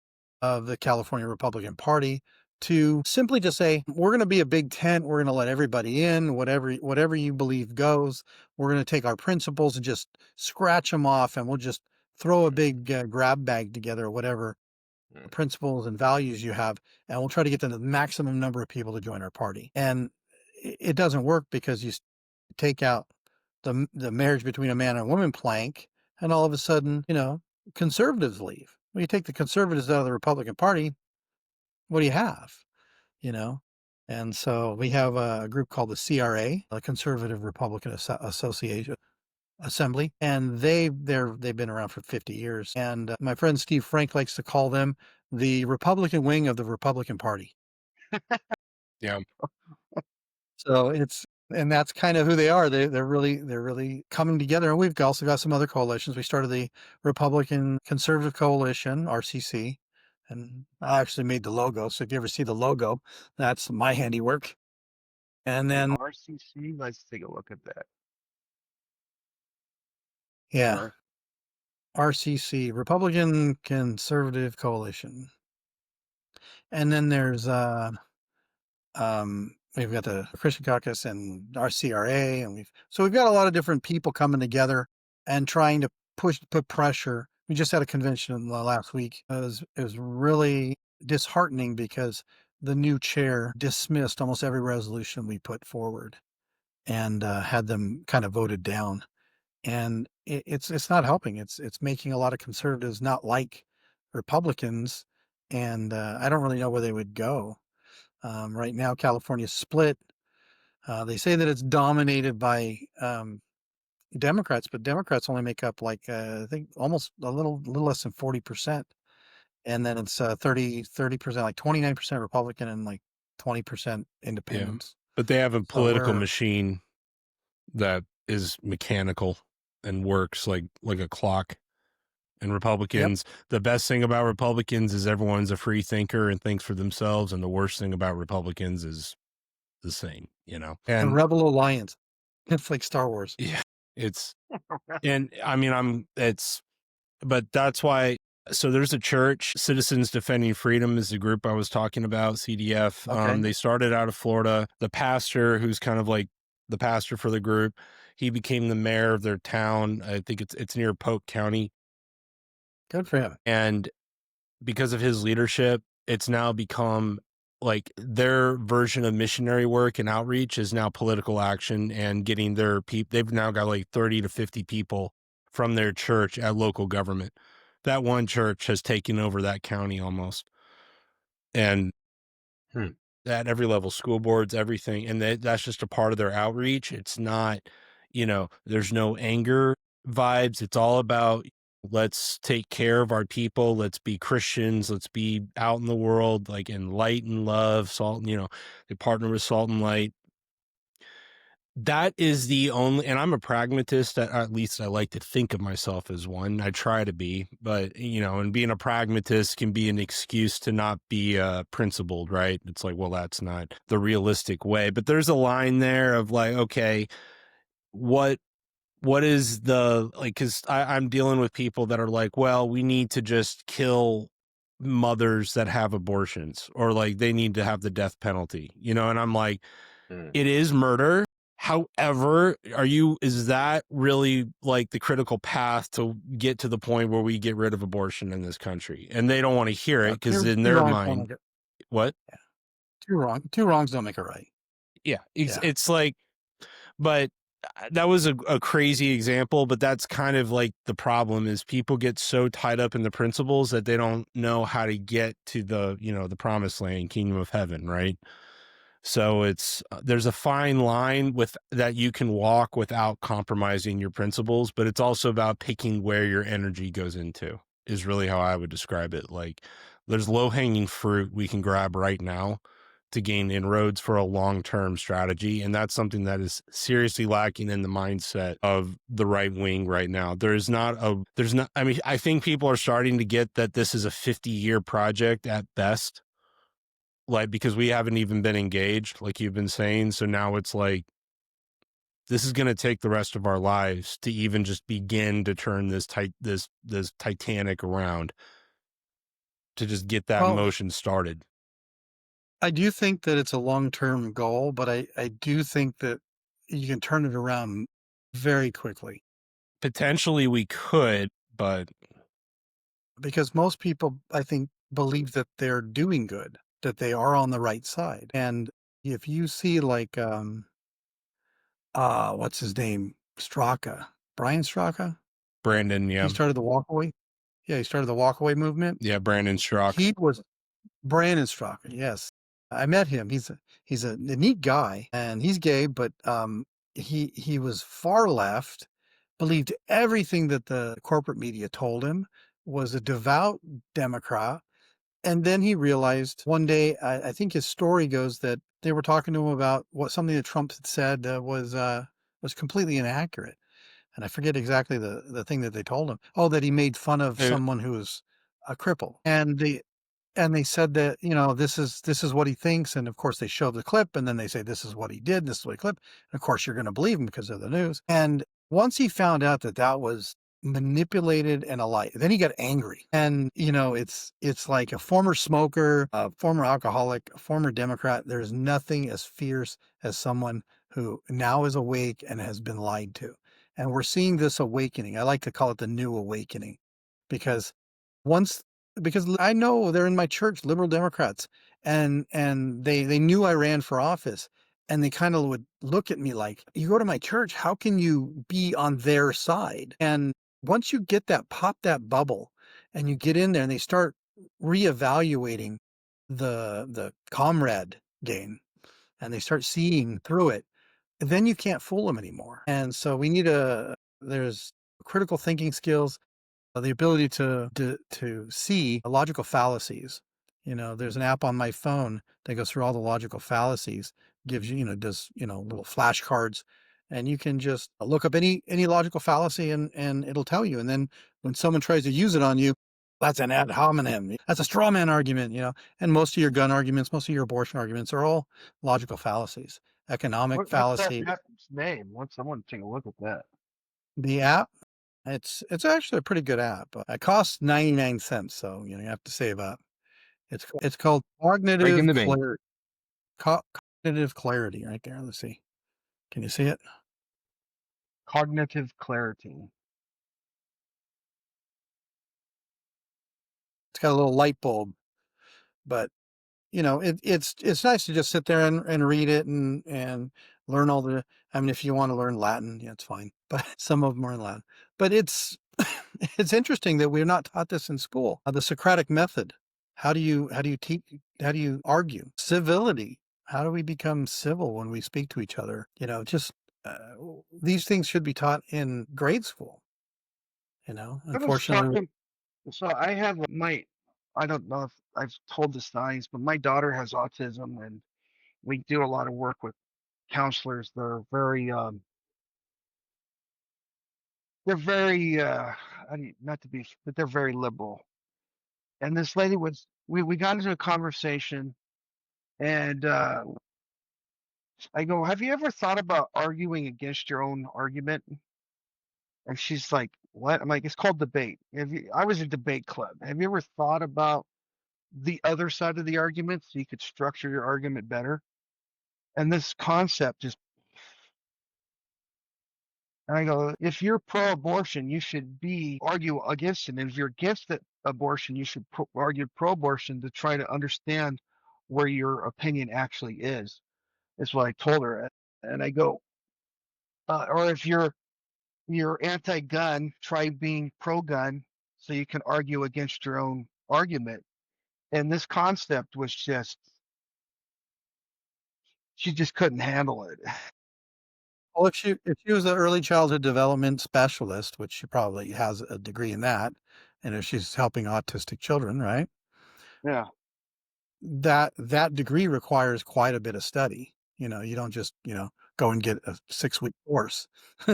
of the California Republican Party to simply just say, we're going to be a big tent. We're going to let everybody in, whatever you believe goes. We're going to take our principles and just scratch them off, and we'll just throw a big grab bag together, whatever principles and values you have, and we'll try to get the maximum number of people to join our party. And it doesn't work, because you take out the marriage between a man and a woman plank, and all of a sudden, conservatives leave. When you take the conservatives out of the Republican Party, what do you have? And so we have a group called the CRA, the Conservative Republican Association Assembly, and they've been around for 50 years. And my friend Steve Frank likes to call them the Republican wing of the Republican Party. Yeah. So and that's kind of who they are. They're really coming together. And we've also got some other coalitions. We started the Republican Conservative Coalition, RCC, and I actually made the logo. So if you ever see the logo, that's my handiwork. And then RCC, let's take a look at that. yeah, RCC, Republican Conservative Coalition. And then there's we've got the Christian Caucus and RCRA, and we've got a lot of different people coming together and trying to put pressure. We just had a convention last week. It was really disheartening, because the new chair dismissed almost every resolution we put forward, and had them kind of voted down. And it's not helping. It's making a lot of conservatives not like Republicans, and I don't really know where they would go. Right now, California's split. They say that it's dominated by Democrats, but Democrats only make up I think almost a little less than 40%. And then it's 30%, like 29% Republican and like 20% independents. But they have a political machine that is mechanical and works like a clock. And Republicans, the best thing about Republicans is everyone's a free thinker and thinks for themselves. And the worst thing about Republicans is the same, And Rebel Alliance. It's like Star Wars. Yeah. And I mean, but that's why. So there's a church, Citizens Defending Freedom is the group I was talking about, CDF. Okay. They started out of Florida. The pastor, who's kind of like the pastor for the group, he became the mayor of their town. I think it's near Polk County. Good for him. And because of his leadership, it's now become like their version of missionary work and outreach is now political action and getting their people. They've now got like 30 to 50 people from their church at local government. That one church has taken over that county almost. And at every level, school boards, everything. And that's just a part of their outreach. It's not, there's no anger vibes. It's all about, let's take care of our people. Let's be Christians. Let's be out in the world, like in light and love, salt. They partner with Salt and Light. That is the only, and I'm a pragmatist. At least I like to think of myself as one. I try to be, but and being a pragmatist can be an excuse to not be principled, right? It's like, well, that's not the realistic way. But there's a line there of like, okay, what is the, like, because I'm dealing with people that are like, well, we need to just kill mothers that have abortions, or like they need to have the death penalty, and I'm like, it is murder. However, is that really like the critical path to get to the point where we get rid of abortion in this country? And they don't want to hear it, because in their mind, what? Yeah. Two wrongs don't make it right. Yeah. It's like, but that was a crazy example, but that's kind of like the problem is people get so tied up in the principles that they don't know how to get to the, the promised land, kingdom of heaven. Right. So there's a fine line that you can walk without compromising your principles, but it's also about picking where your energy goes into, is really how I would describe it. Like, there's low hanging fruit we can grab right now to gain inroads for a long-term strategy. And that's something that is seriously lacking in the mindset of the right wing right now. I think people are starting to get that this is a 50-year project at best. Like, because we haven't even been engaged, like you've been saying. So now it's like, this is going to take the rest of our lives to even just begin to turn this Titanic around. to just get that Well, motion started. I do think that it's a long-term goal, but I do think that you can turn it around very quickly. Potentially we could, but because most people, I think, believe that they're doing good, that they are on the right side. And if you see like, what's his name? Brian Straka, Brandon, he yeah. started the walkaway. Yeah, he started the walkaway movement. Yeah, Brandon Strzok. He was Brandon Straka. Yes, I met him. He's a neat guy, and he's gay, but he was far left, believed everything that the corporate media told him, was a devout Democrat. And then he realized one day, I think his story goes that they were talking to him about something that Trump had said that was completely inaccurate. And I forget exactly the thing that they told him. Oh, that he made fun of someone who was a cripple. And they said that, this is what he thinks. And of course they show the clip and then they say, this is what he did. This is what he clipped. And of course you're going to believe him because of the news. And once he found out that that was manipulated and a lie, then he got angry. And, it's like a former smoker, a former alcoholic, a former Democrat. There's nothing as fierce as someone who now is awake and has been lied to. And we're seeing this awakening. I like to call it the new awakening because because I know they're in my church, liberal Democrats, and they knew I ran for office, and they kind of would look at me like, you go to my church, how can you be on their side? And once you pop that bubble and you get in there and they start reevaluating the comrade game and they start seeing through it, then you can't fool them anymore. And so there's critical thinking skills, the ability to see logical fallacies. There's an app on my phone that goes through all the logical fallacies, gives you, does, little flashcards, and you can just look up any logical fallacy and it'll tell you. And then when someone tries to use it on you, that's an ad hominem. That's a straw man argument, and most of your gun arguments, most of your abortion arguments are all logical fallacies, economic What's fallacy. that app's name? Someone take a look at that? The app, it's actually a pretty good app. It costs 99 cents, so you have to save up. It's called Breaking Cognitive the bank. Clarity. Cognitive Clarity, right there. Let's see. Can you see it? Cognitive clarity. It's got a little light bulb, but it's nice to just sit there and read it and learn all the. I mean, if you want to learn Latin, yeah, it's fine. But some of them are in Latin. But it's it's interesting that we're not taught this in school. The Socratic method. How do you teach? How do you argue? Civility. How do we become civil when we speak to each other? Just these things should be taught in grade school. Unfortunately. So I have I don't know if I've told this to Ines, but my daughter has autism, and we do a lot of work with counselors. They're very not to be, but they're very liberal. And this lady we got into a conversation, and I go, have you ever thought about arguing against your own argument? And she's like, what? I'm like, it's called debate. I was in debate club. Have you ever thought about the other side of the argument so you could structure your argument better? And this concept just, and I go, if you're pro-abortion, you should argue against it. And if you're against abortion, you should argue pro-abortion to try to understand where your opinion actually is. Is what I told her. And I go, or if you're anti-gun, try being pro-gun so you can argue against your own argument. And this concept was just, she just couldn't handle it. Well, if she was an early childhood development specialist, which she probably has a degree in that, and if she's helping autistic children, right? Yeah. That degree requires quite a bit of study. You don't just, go and get a 6-week course.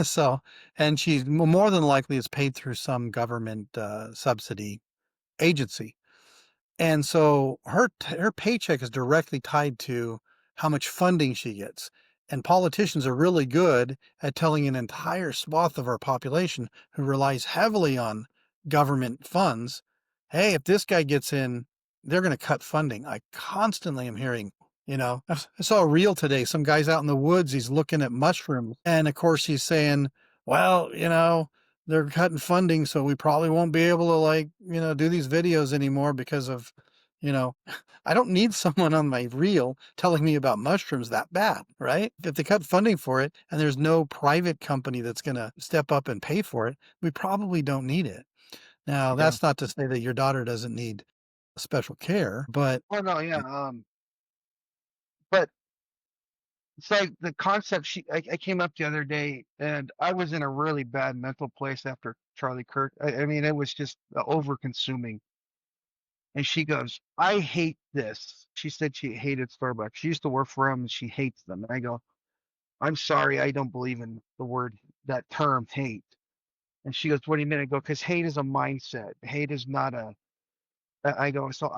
So, and she's more than likely is paid through some government subsidy agency. And so her paycheck is directly tied to how much funding she gets. And politicians are really good at telling an entire swath of our population who relies heavily on government funds, hey, if this guy gets in, they're going to cut funding. I constantly am hearing, I saw a reel today. Some guy's out in the woods. He's looking at mushrooms. And of course he's saying, well, they're cutting funding. So we probably won't be able to do these videos anymore because of, I don't need someone on my reel telling me about mushrooms that bad, right? If they cut funding for it and there's no private company that's going to step up and pay for it, we probably don't need it. Now, Yeah. that's not to say that your daughter doesn't need special care, but Well, no, yeah. But it's like the concept. I came up the other day, and I was in a really bad mental place after Charlie Kirk. I mean, it was just over-consuming. And she goes, "I hate this." She said she hated Starbucks. She used to work for them, and she hates them. And I go, "I'm sorry, I don't believe in that term, hate." And she goes, "What do you mean?" I go, "Because hate is a mindset. Hate is not a." I go, "So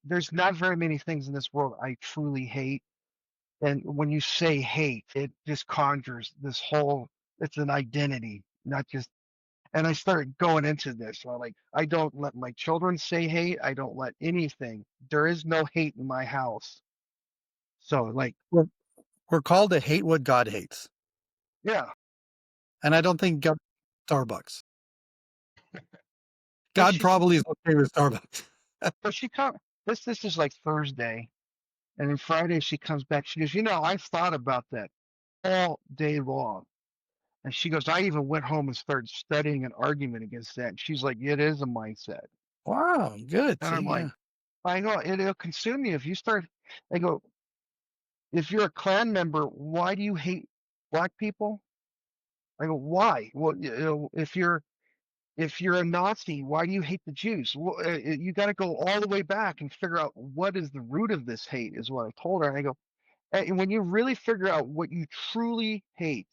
there's not very many things in this world I truly hate." And when you say hate, it just conjures this whole, it's an identity, not just, and I started going into this. So I don't let my children say hate. I don't let anything. There is no hate in my house. So we're called to hate what God hates. yeah. And I don't think God Starbucks. But God probably is okay with Starbucks. but she come, this is like Thursday. And then Friday she comes back. She goes, I've thought about that all day long. And she goes, I even went home and started studying an argument against that. And she's like, it is a mindset. Wow, good. And See, I'm like, yeah. I know it'll consume you if you start. I go, if you're a Klan member, why do you hate black people? I go, why? Well, if you're a Nazi, why do you hate the Jews? Well, you got to go all the way back and figure out what is the root of this hate. Is what I told her. And I go, and when you really figure out what you truly hate,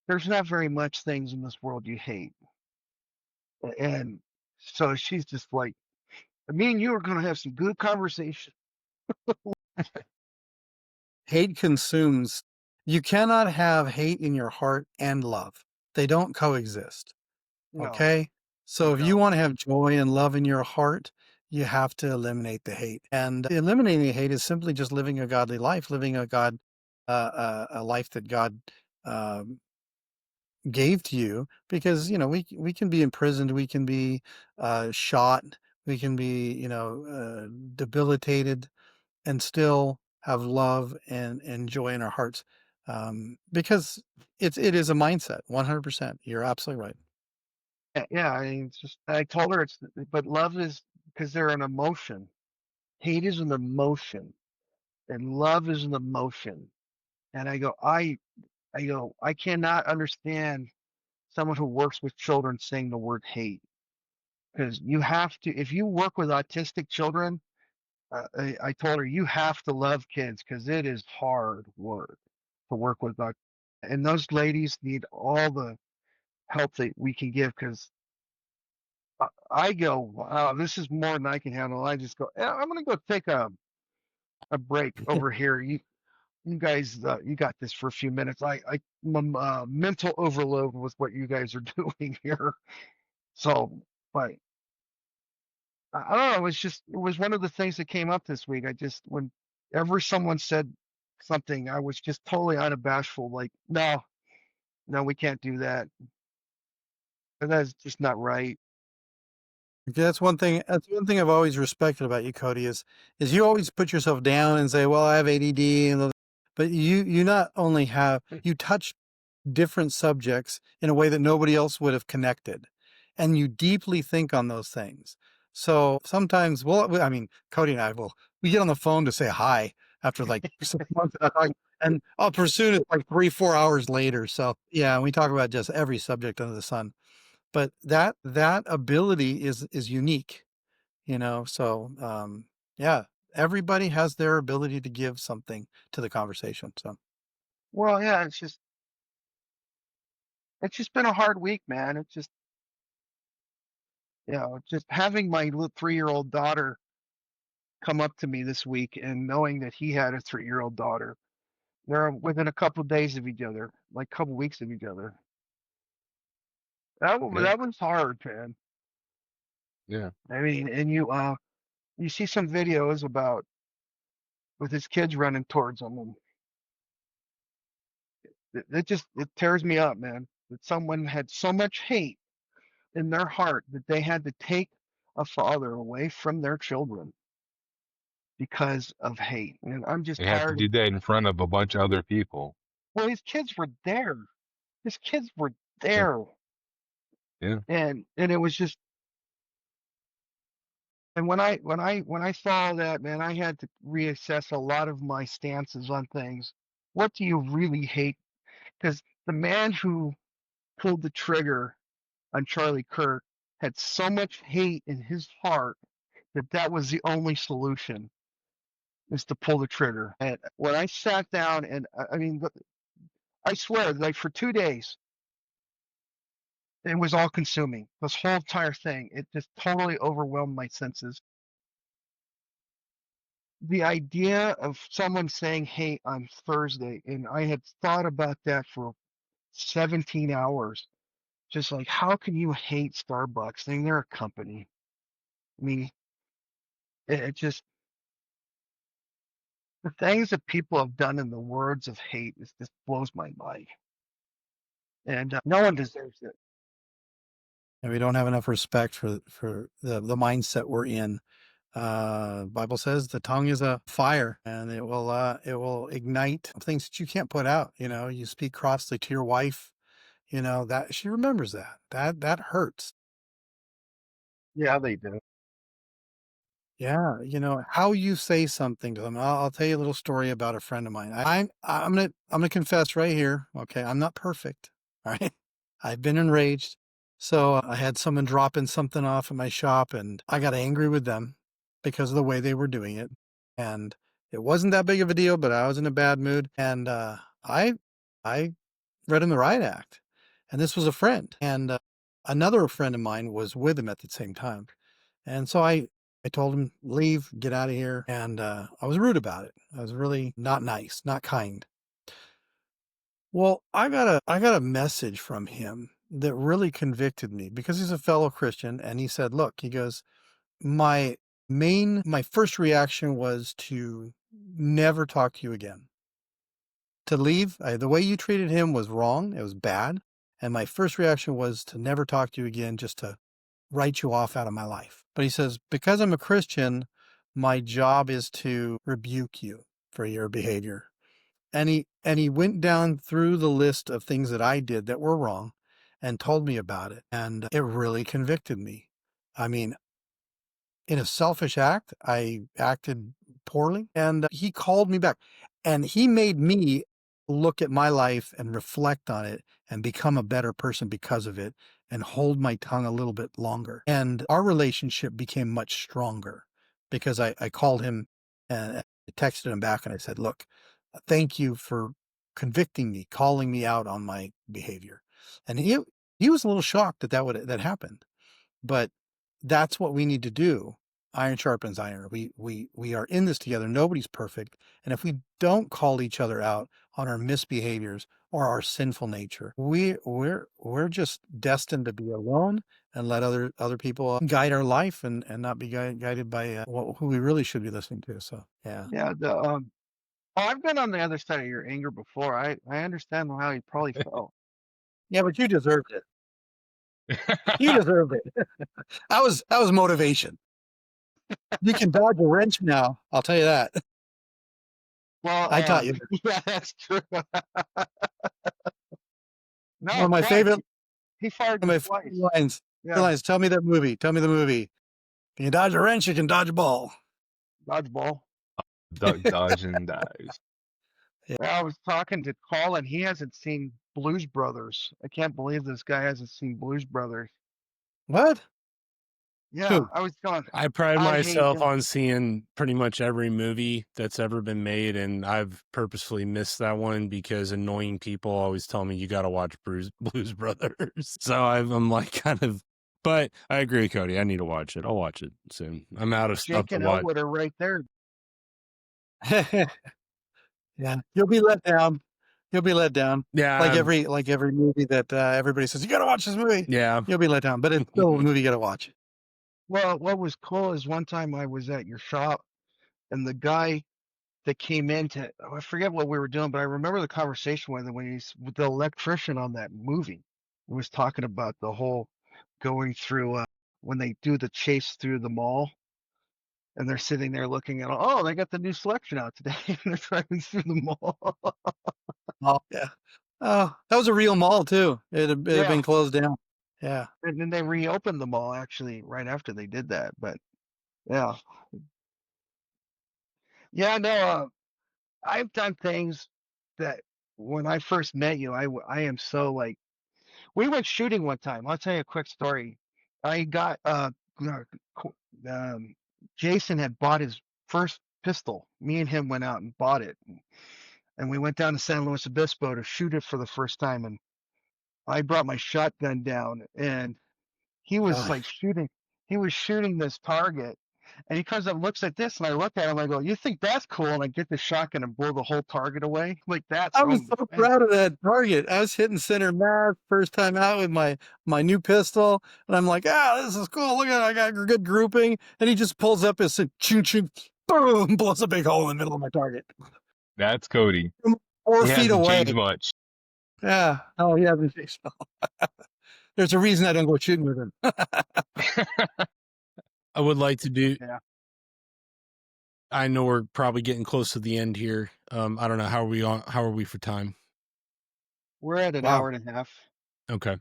there's not very much things in this world you hate. And so she's just like, me and you are going to have some good conversation. Hate consumes. You cannot have hate in your heart and love. They don't coexist. No, Okay? So if you no. want to have joy and love in your heart, you have to eliminate the hate. And eliminating hate is simply just living a godly life, living a a life that God um, gave to you. Because we can be imprisoned, we can be shot, we can be debilitated, and still have love and joy in our hearts. Because it is a mindset, 100%. You're absolutely right. Yeah, I mean, it's just, I told her but love is because they're an emotion. Hate is an emotion, and love is an emotion. And I cannot understand someone who works with children saying the word hate, because you have to, if you work with autistic children, I told her you have to love kids because it is hard work to work with and those ladies need all the help that we can give, because I go, wow, this is more than I can handle. I just go, I'm gonna go take a break over here. You guys, you got this for a few minutes. I'm mental overload with what you guys are doing here. So, but I don't know. It was one of the things that came up this week. Whenever someone said something, I was just totally unabashful. Like, no, no, we can't do that. And that's just not right. Okay, that's one thing. That's one thing I've always respected about you, Cody. Is you always put yourself down and say, "Well, I have ADD," but you not only have you touch different subjects in a way that nobody else would have connected, and you deeply think on those things. So sometimes, well, I mean, Cody and I we get on the phone to say hi after like 6 months of not talking, and I'll pursue it like 3-4 hours later. So yeah, we talk about just every subject under the sun. But that ability is unique, so yeah, everybody has their ability to give something to the conversation. So Well, yeah, it's just been a hard week, man. It's just, just having my little 3-year-old daughter come up to me this week and knowing that he had a 3-year-old daughter. They're within a couple of days of each other, like a couple weeks of each other. Yeah. That was hard, man. Yeah. I mean, and you see some videos about with his kids running towards him, and it tears me up, man. That someone had so much hate in their heart that they had to take a father away from their children because of hate. And I'm just They have to tired of. do that in front of a bunch of other people. Well, his kids were there. His kids were Yeah. there, Yeah. and it was just. And when I saw that, man, I had to reassess a lot of my stances on things. What do you really hate? Because the man who pulled the trigger on Charlie Kirk had so much hate in his heart that was the only solution, is to pull the trigger. And when I sat down, and I mean, I swear, like for 2 days, it was all consuming. This whole entire thing, it just totally overwhelmed my senses. The idea of someone saying hate on Thursday, and I had thought about that for 17 hours. Just like, how can you hate Starbucks? I mean, they're a company. I mean, it just, the things that people have done in the words of hate just blows my mind. And no one deserves it. And we don't have enough respect for the mindset we're in. Bible says the tongue is a fire, and it will ignite things that you can't put out. You know, you speak crossly to your wife, you know, that she remembers that hurts. Yeah, they do. Yeah, you know, how you say something to them. I'll tell you a little story about a friend of mine. I'm gonna confess right here. Okay, I'm not perfect. All right, I've been enraged. So I had someone dropping something off at my shop, and I got angry with them because of the way they were doing it. And it wasn't that big of a deal, but I was in a bad mood, and I read him the riot act. And this was a friend, and another friend of mine was with him at the same time. And so I told him, leave, get out of here. And I was rude about it. I was really not nice, not kind. Well, I got a message from him that really convicted me because he's a fellow Christian. And he said, look, he goes, my first reaction was to never talk to you again. To leave, the way you treated him was wrong. It was bad. And my first reaction was to never talk to you again, just to write you off out of my life. But he says, because I'm a Christian, my job is to rebuke you for your behavior. And he went down through the list of things that I did that were wrong and told me about it. And it really convicted me. I mean, in a selfish act, I acted poorly, and he called me back, and he made me look at my life and reflect on it and become a better person because of it and hold my tongue a little bit longer. And our relationship became much stronger because I called him and I texted him back and I said, look, thank you for convicting me, calling me out on my behavior. And he was a little shocked that happened, but that's what we need to do. Iron sharpens iron. We are in this together. Nobody's perfect. And if we don't call each other out on our misbehaviors or our sinful nature, we're just destined to be alone and let other people guide our life and not be guided by who we really should be listening to. So, yeah. Yeah. I've been on the other side of your anger before. I understand how you probably felt. Yeah, but you deserved it. You deserved it. That was motivation. You can dodge a wrench now. I'll tell you that. Well, I taught you. Yeah, that's true. No, One of my twice. favorite He fired One me of my favorite twice. lines. Yeah, Lines. Tell me that movie. Tell me the movie. Can you dodge a wrench? You can dodge a ball. dodgeball. Dodge and dies. Yeah. I was talking to Collin. He hasn't seen Blues Brothers. I can't believe this guy hasn't seen Blues Brothers. What? Yeah, Who? I was going. I pride I hate myself him. on seeing pretty much every movie that's ever been made, and I've purposefully missed that one because annoying people always tell me you got to watch Blues Brothers. So I'm like kind of, but I agree, Cody. I need to watch it. I'll watch it soon. I'm out of stuff Jake to and watch. Elwood are right there. Yeah, you'll be let down. You'll be let down. Yeah, Like every movie that everybody says you got to watch this movie. yeah. You'll be let down, but it's still a movie you got to watch. Well, what was cool is one time I was at your shop, and the guy that came in to, I forget what we were doing, but I remember the conversation with him when he's with the electrician on that movie. He was talking about the whole going through when they do the chase through the mall, and they're sitting there looking at, oh, they got the new selection out today, and they're driving through the mall. Oh, yeah. Oh, that was a real mall too. It had Yeah, been closed down. Yeah. and then they reopened the mall actually right after they did that. But yeah, yeah, no, I've done things that when I first met you, I am so like, we went shooting one time. I'll tell you a quick story. I got co- um, Jason had bought his first pistol. Me and him went out and bought it, and we went down to San Luis Obispo to shoot it for the first time. And I brought my shotgun down, and he was Oh, like shooting. He was shooting this target, and he comes up, and looks at this, and I look at him. I go, "You think that's cool?" And I get the shotgun and blow the whole target away. Like that's I was so proud of that target. I was hitting center mass first time out with my new pistol, and I'm like, this is cool. Look at it, I got a good grouping. And he just pulls up his choo choo, boom, blows a big hole in the middle of my target. That's Cody. From 4 He feet hasn't away. changed much. Yeah. Oh, yeah. There's a reason I don't go shooting with him. I would like to do. Yeah. I know we're probably getting close to the end here. I don't know how are we on. How are we for time? We're at an Wow. hour and a half. Okay.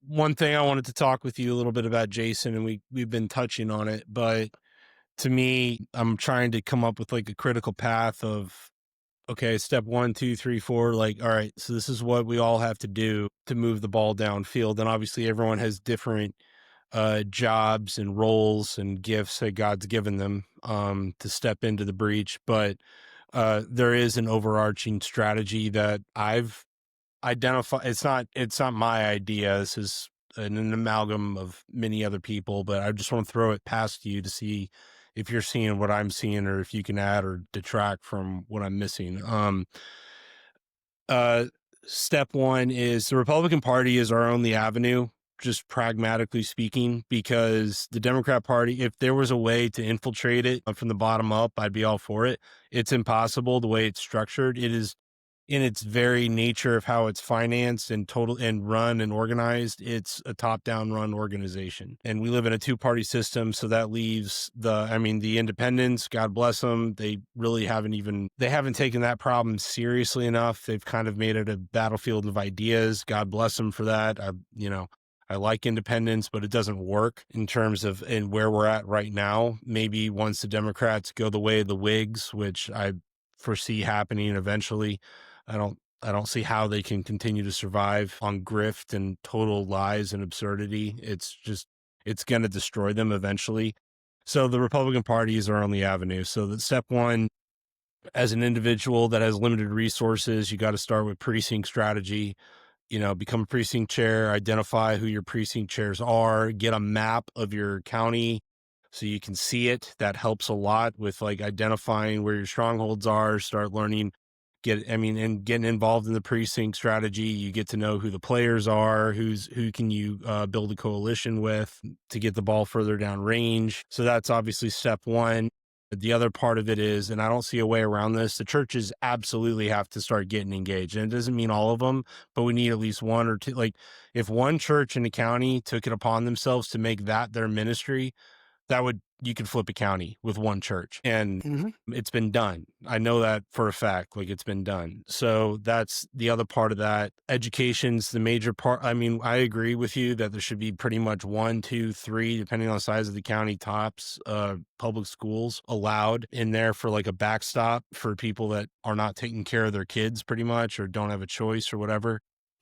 One thing I wanted to talk with you a little bit about, Jason, and we've been touching on it, but to me, I'm trying to come up with like a critical path of, okay, step 1, 2, 3, 4, like, all right, so this is what we all have to do to move the ball downfield. And obviously everyone has different jobs and roles and gifts that God's given them to step into the breach. But there is an overarching strategy that I've identified. It's not my idea. This is an amalgam of many other people, but I just want to throw it past you to see if you're seeing what I'm seeing, or if you can add or detract from what I'm missing. Step 1 is the Republican Party is our only avenue, just pragmatically speaking, because the Democrat Party, if there was a way to infiltrate it from the bottom up, I'd be all for it. It's impossible the way it's structured. It is, in its very nature of how it's financed and run and organized, it's a top-down run organization. And we live in a 2-party system, so that leaves the independents, God bless them, they really haven't taken that problem seriously enough. They've kind of made it a battlefield of ideas. God bless them for that. I like independence, but it doesn't work in terms of in where we're at right now. Maybe once the Democrats go the way of the Whigs, which I foresee happening eventually, I don't see how they can continue to survive on grift and total lies and absurdity. It's going to destroy them eventually. So the Republican Party is our only avenue. So that step 1, as an individual that has limited resources, you got to start with precinct strategy. Become a precinct chair, identify who your precinct chairs are, get a map of your county so you can see it. That helps a lot with like identifying where your strongholds are, start learning, and getting involved in the precinct strategy. You get to know who the players are, who can you build a coalition with to get the ball further down range. So that's obviously step 1. The other part of it is, and I don't see a way around this, the churches absolutely have to start getting engaged. And it doesn't mean all of them, but we need at least 1 or 2. Like if one church in a county took it upon themselves to make that their ministry, you could flip a county with one church, and it's been done. I know that for a fact, like it's been done. So that's the other part of that. Education's the major part. I mean, I agree with you that there should be pretty much 1, 2, 3, depending on the size of the county, tops, public schools allowed in there for like a backstop for people that are not taking care of their kids pretty much, or don't have a choice or whatever.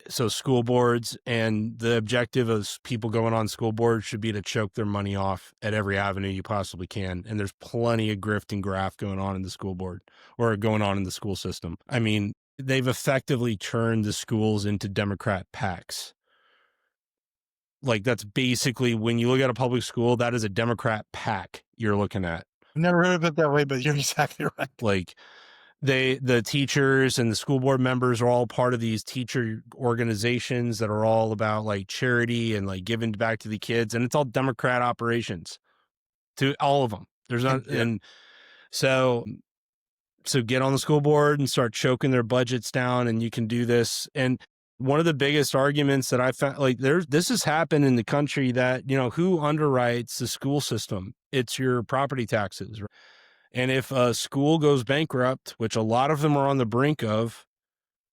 So school boards, and the objective of people going on school boards should be to choke their money off at every avenue you possibly can. And there's plenty of grift and graft going on in the school board, or going on in the school system. I mean, they've effectively turned the schools into Democrat PACs. Like that's basically, when you look at a public school, that is a Democrat PAC you're looking at. I've never heard of it that way, but you're exactly right. Like the teachers and the school board members are all part of these teacher organizations that are all about like charity and like giving back to the kids, and it's all Democrat operations to all of them. There's not, Yeah. and so get on the school board and start choking their budgets down, and you can do this. And one of the biggest arguments that I found, like this has happened in the country, that, you know, who underwrites the school system? It's your property taxes. Right? And if a school goes bankrupt, which a lot of them are on the brink of,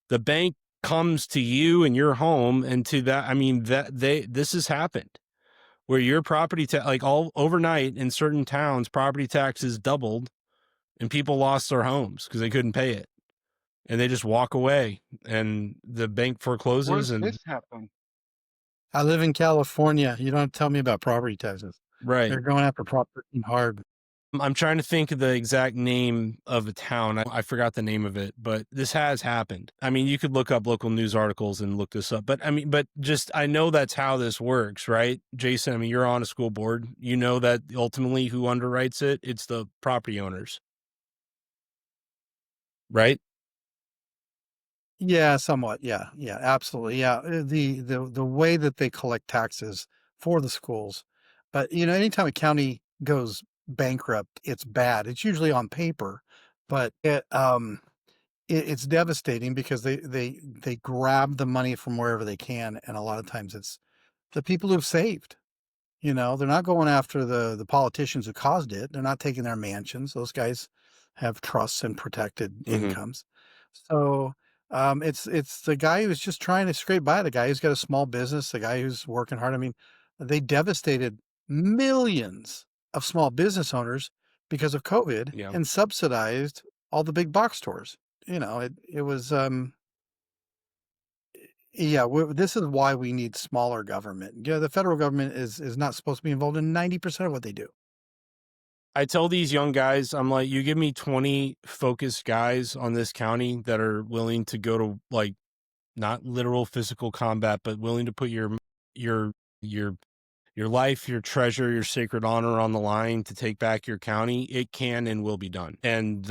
the bank comes to you and your home, and to that, I mean, this has happened where your property like all overnight in certain towns, property taxes doubled and people lost their homes because they couldn't pay it, and they just walk away and the bank forecloses. Where's And this happen? I live in California. You don't have to tell me about property taxes. right. They're going after property hard. I'm trying to think of the exact name of a town. I forgot the name of it, but this has happened. I mean, you could look up local news articles and look this up, but I mean, I know that's how this works, right? Jason, I mean, you're on a school board. You know that ultimately who underwrites it? It's the property owners, right? Yeah, somewhat. Yeah, absolutely. Yeah, the way that they collect taxes for the schools, but you know, anytime a county goes bankrupt, it's bad. It's usually on paper, but it's devastating because they grab the money from wherever they can, and a lot of times it's the people who've saved. You know, they're not going after the politicians who caused it. They're not taking their mansions. Those guys have trusts and protected incomes. So it's the guy who's just trying to scrape by, the guy who's got a small business, the guy who's working hard. I mean, they devastated millions of small business owners because of COVID Yeah. and subsidized all the big box stores. You know, it was yeah, this is why we need smaller government. Yeah, the federal government is not supposed to be involved in 90% of what they do. I tell these young guys, I'm like, you give me 20 focused guys on this county that are willing to go to, like, not literal physical combat, but willing to put your life, your treasure, your sacred honor on the line to take back your county. It can and will be done. And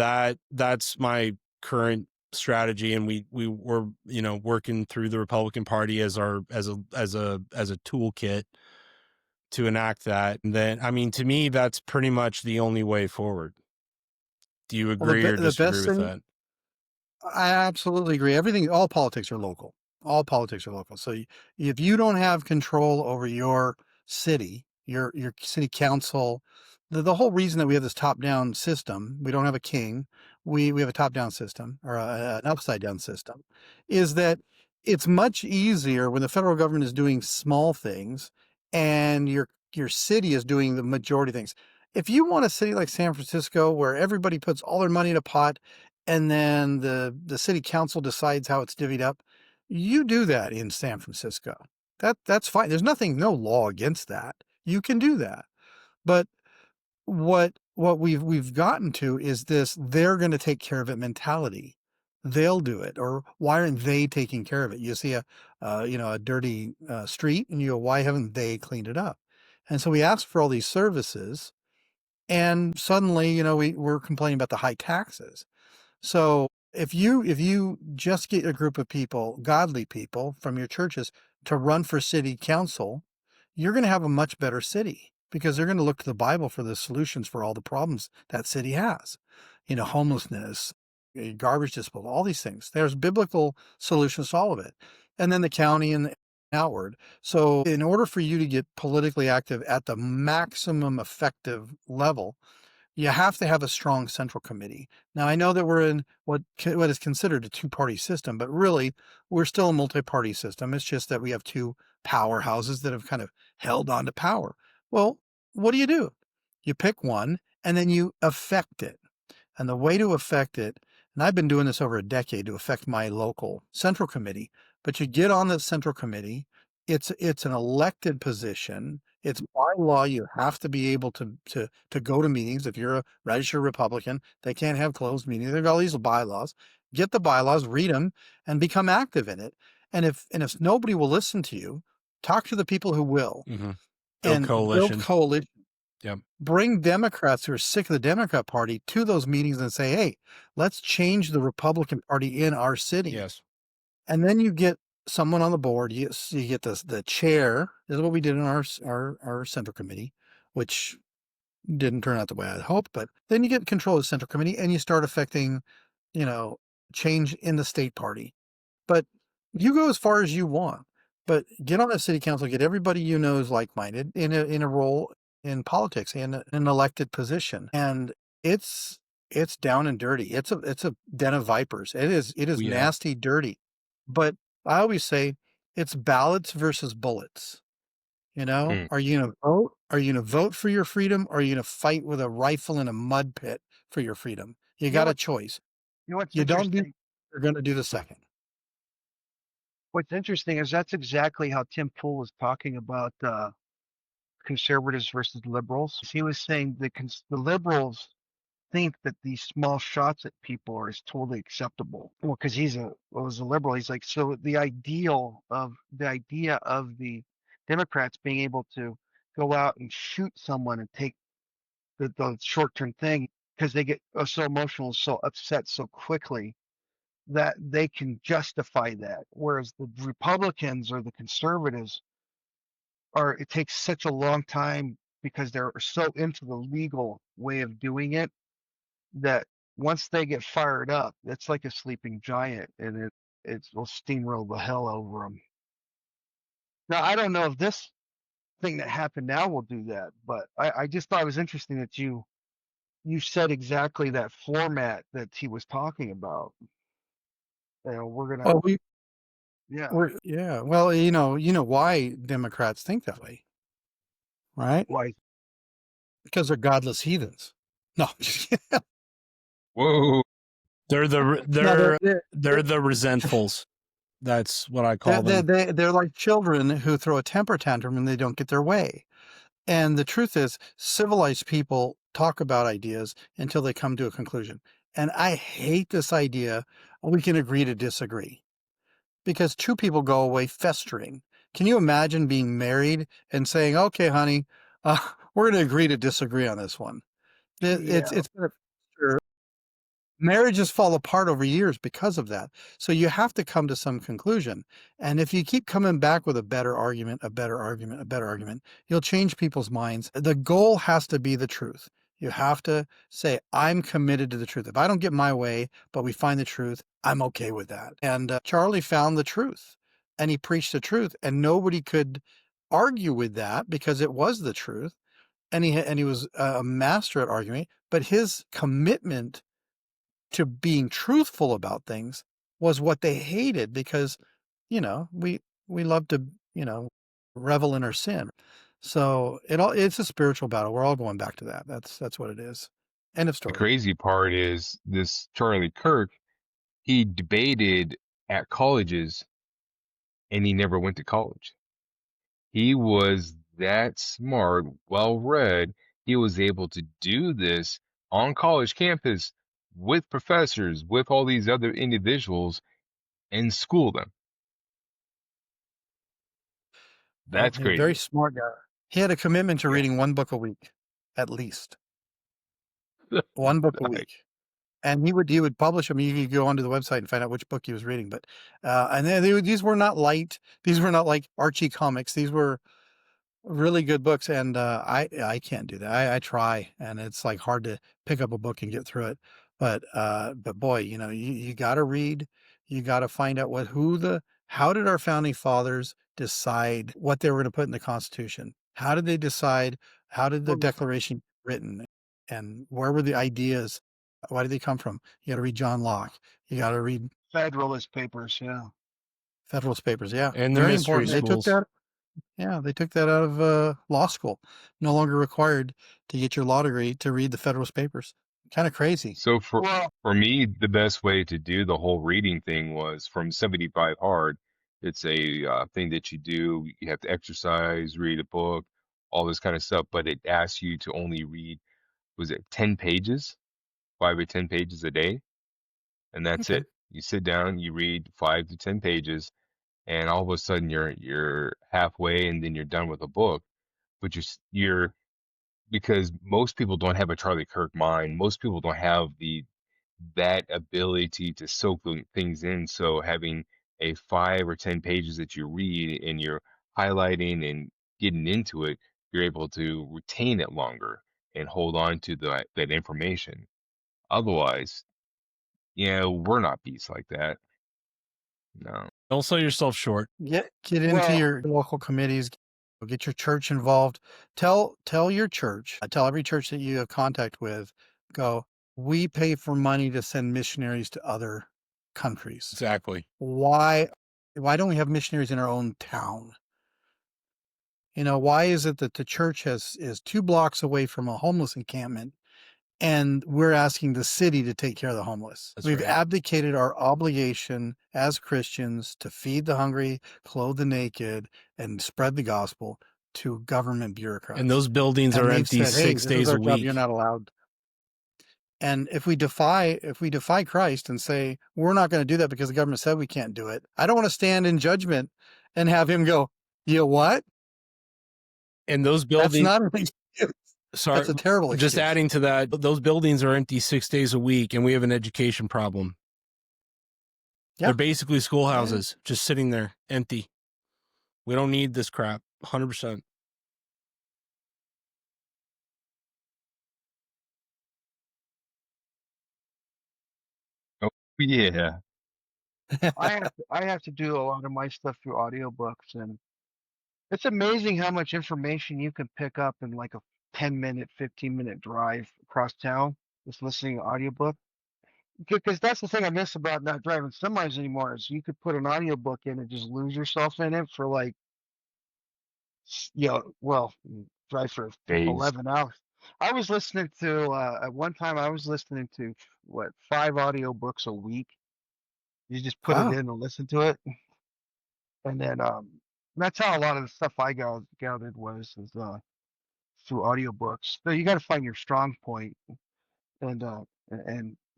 that's my current strategy. And we were, you know, working through the Republican Party as a toolkit to enact that. And then, I mean, to me, that's pretty much the only way forward. Do you agree or disagree with that? I absolutely agree. All politics are local. All politics are local. So if you don't have control over your city, your city council, the whole reason that we have this top-down system, we don't have a king, we have a top-down system, or an upside-down system, is that it's much easier when the federal government is doing small things and your city is doing the majority of things. If you want a city like San Francisco where everybody puts all their money in a pot and then the city council decides how it's divvied up, you do that in San Francisco. That's fine. There's no law against that. You can do that. But what we've gotten to is this they're going to take care of it mentality. They'll do it, or why aren't they taking care of it? You see a dirty street and you go, why haven't they cleaned it up? And so we ask for all these services, and suddenly, you know, we're complaining about the high taxes. So if you just get a group of people, godly people from your churches, to run for city council, you're going to have a much better city because they're going to look to the Bible for the solutions for all the problems that city has. You know, homelessness, garbage disposal, all these things. There's biblical solutions to all of it. And then the county and the outward. So in order for you to get politically active at the maximum effective level, you have to have a strong central committee. Now, I know that we're in what is considered a two-party system, but really we're still a multi-party system. It's just that we have two powerhouses that have kind of held on to power. Well, what do? You pick one and then you affect it. And the way to affect it, and I've been doing this over a decade to affect my local central committee, but you get on the central committee, it's an elected position. It's by law. You have to be able to go to meetings. If you're a registered Republican, they can't have closed meetings. They've got all these bylaws. Get the bylaws, read them, and become active in it. And if nobody will listen to you, talk to the people who will. Build And coalition. build coalition. Yep. Bring Democrats who are sick of the Democrat Party to those meetings and say, hey, let's change the Republican Party in our city. Yes. And then you get someone on the board. You get the chair. This is what we did in our central committee, which didn't turn out the way I'd hoped. But then you get control of the central committee and you start affecting, change in the state party. But you go as far as you want. But get on a city council, get everybody you know is like-minded in a role in politics, in an elected position, and it's down and dirty. It's a den of vipers. It is Yeah. nasty, dirty. But I always say it's ballots versus bullets. Are you gonna vote? Are you gonna vote for your freedom, or are you gonna fight with a rifle in a mud pit for your freedom? You got a choice. What's You don't do. interesting? You're gonna do the second. What's interesting is that's exactly how Tim Pool was talking about conservatives versus liberals. He was saying the liberals think that these small shots at people is totally acceptable. Well, because was a liberal. He's like, so the idea of the Democrats being able to go out and shoot someone and take the short-term thing because they get so emotional, so upset so quickly that they can justify that. Whereas the Republicans or the conservatives it takes such a long time because they're so into the legal way of doing it that once they get fired up, it's like a sleeping giant, and it will steamroll the hell over them. Now, I don't know if this thing that happened now will do that, but I just thought it was interesting that you said exactly that format that he was talking about. We're gonna. Oh, Yeah. Well, you know why Democrats think that way, right? Why? Because they're godless heathens. No, I'm just kidding. Whoa. They're the No, they're the resentfuls. That's what I call them. they're like children who throw a temper tantrum and they don't get their way. And the truth is, civilized people talk about ideas until they come to a conclusion. And I hate this idea, we can agree to disagree. Because two people go away festering. Can you imagine being married and saying, okay, honey, we're going to agree to disagree on this one? It's going to fester. Marriages fall apart over years because of that. So you have to come to some conclusion. And if you keep coming back with a better argument, you'll change people's minds. The goal has to be the truth. You have to say, I'm committed to the truth. If I don't get my way, but we find the truth, I'm okay with that. And Charlie found the truth and he preached the truth, and nobody could argue with that because it was the truth. And he was a master at arguing, but his commitment to being truthful about things was what they hated, because, we love to, revel in our sin. So it's a spiritual battle. We're all going back to that. That's what it is. End of The story. crazy part is this Charlie Kirk, he debated at colleges and he never went to college. He was that smart, well read. He was able to do this on college campus with professors, with all these other individuals, and school them. Well, That's he's a very crazy. smart guy. He had a commitment to Yeah. reading one book a week, at least. One book a Nice. week. And he would publish them. You could go onto the website and find out which book he was reading. But and then these were not light. These were not like Archie comics. These were really good books. And I can't do that. I try, and it's like hard to pick up a book and get through it. But boy, you got to read. You got to find out how did our founding fathers decide what they were going to put in the Constitution? How did they decide? How did the Declaration get written? And where were the ideas? Why did they come from? You got to read John Locke. You got to read Federalist Papers. Yeah. Federalist Papers. Yeah, And the very mystery important. schools. They took that out of law school. No longer required to get your law degree to read the Federalist Papers. Kind of crazy. So for Well, me, the best way to do the whole reading thing was from 75 Hard. It's a thing that you do. You have to exercise, read a book, all this kind of stuff, but it asks you to only read, was it 10 pages, 5 or 10 pages a day? And that's Okay. it. You sit down, you read 5 to 10 pages, and all of a sudden you're halfway, and then you're done with a book. But because most people don't have a Charlie Kirk mind. Most people don't have that ability to soak things in. So having a 5 or 10 pages that you read and you're highlighting and getting into it, you're able to retain it longer and hold on to that information. Otherwise, we're not beasts like that. No. Don't sell yourself short. Get into Well, your local committees, get your church involved. Tell your church, tell every church that you have contact with, go, we pay for money to send missionaries to other countries. Exactly. Why don't we have missionaries in our own town? Why is it that the church is 2 blocks away from a homeless encampment and we're asking the city to take care of the homeless? That's We've right. abdicated our obligation as Christians to feed the hungry, clothe the naked, and spread the gospel to government bureaucrats. And those buildings And are they've empty said, hey, 6 this days is our a job, week. you're not allowed. And if we defy Christ and say, we're not going to do that because the government said we can't do it, I don't want to stand in judgment and have him go, you know what? And those That's buildings, not an excuse. sorry, That's a terrible just excuse. adding to that, those buildings are empty 6 days a week, and we have an education problem. Yeah. They're basically schoolhouses just sitting there empty. We don't need this crap. 100%. Oh, yeah. I have to do a lot of my stuff through audiobooks, and it's amazing how much information you can pick up in like a 10-minute, 15-minute drive across town just listening to audiobook. Because that's the thing I miss about not driving semis anymore is you could put an audiobook in and just lose yourself in it for like, drive for Days. 11 hours. I was listening to, at one time I was listening to 5 audiobooks a week. You just put it Wow. in and listen to it. And then, that's how a lot of the stuff I gathered was through audiobooks. So you got to find your strong point and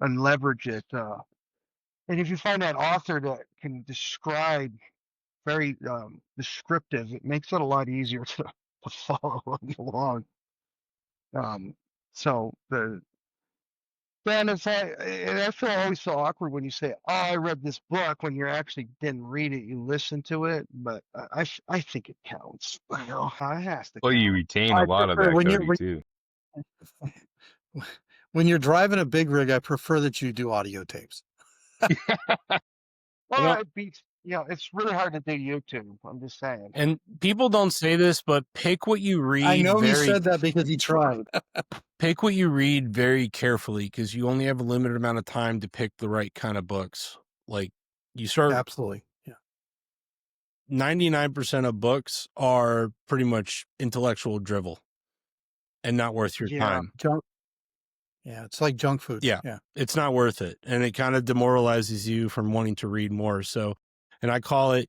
leverage it. And if you find that author that can describe very descriptive, it makes it a lot easier to follow along. So I feel always so awkward when you say, "Oh, I read this book," when you actually didn't read it, you listened to it. But I think it counts. It has to Well, you count. retain I a lot of prefer that, when Cody, too. when you're driving a big rig, I prefer that you do audio tapes. Well, it beats. It's really hard to do YouTube. I'm just saying. And people don't say this, but pick what you read. I know he said that because he tried. Pick what you read very carefully because you only have a limited amount of time to pick the right kind of books. Like you start, Absolutely. Yeah. 99% of books are pretty much intellectual drivel and not worth your time. Junk. Yeah, it's like junk food. Yeah. It's not worth it. And it kind of demoralizes you from wanting to read more. So, and I call it,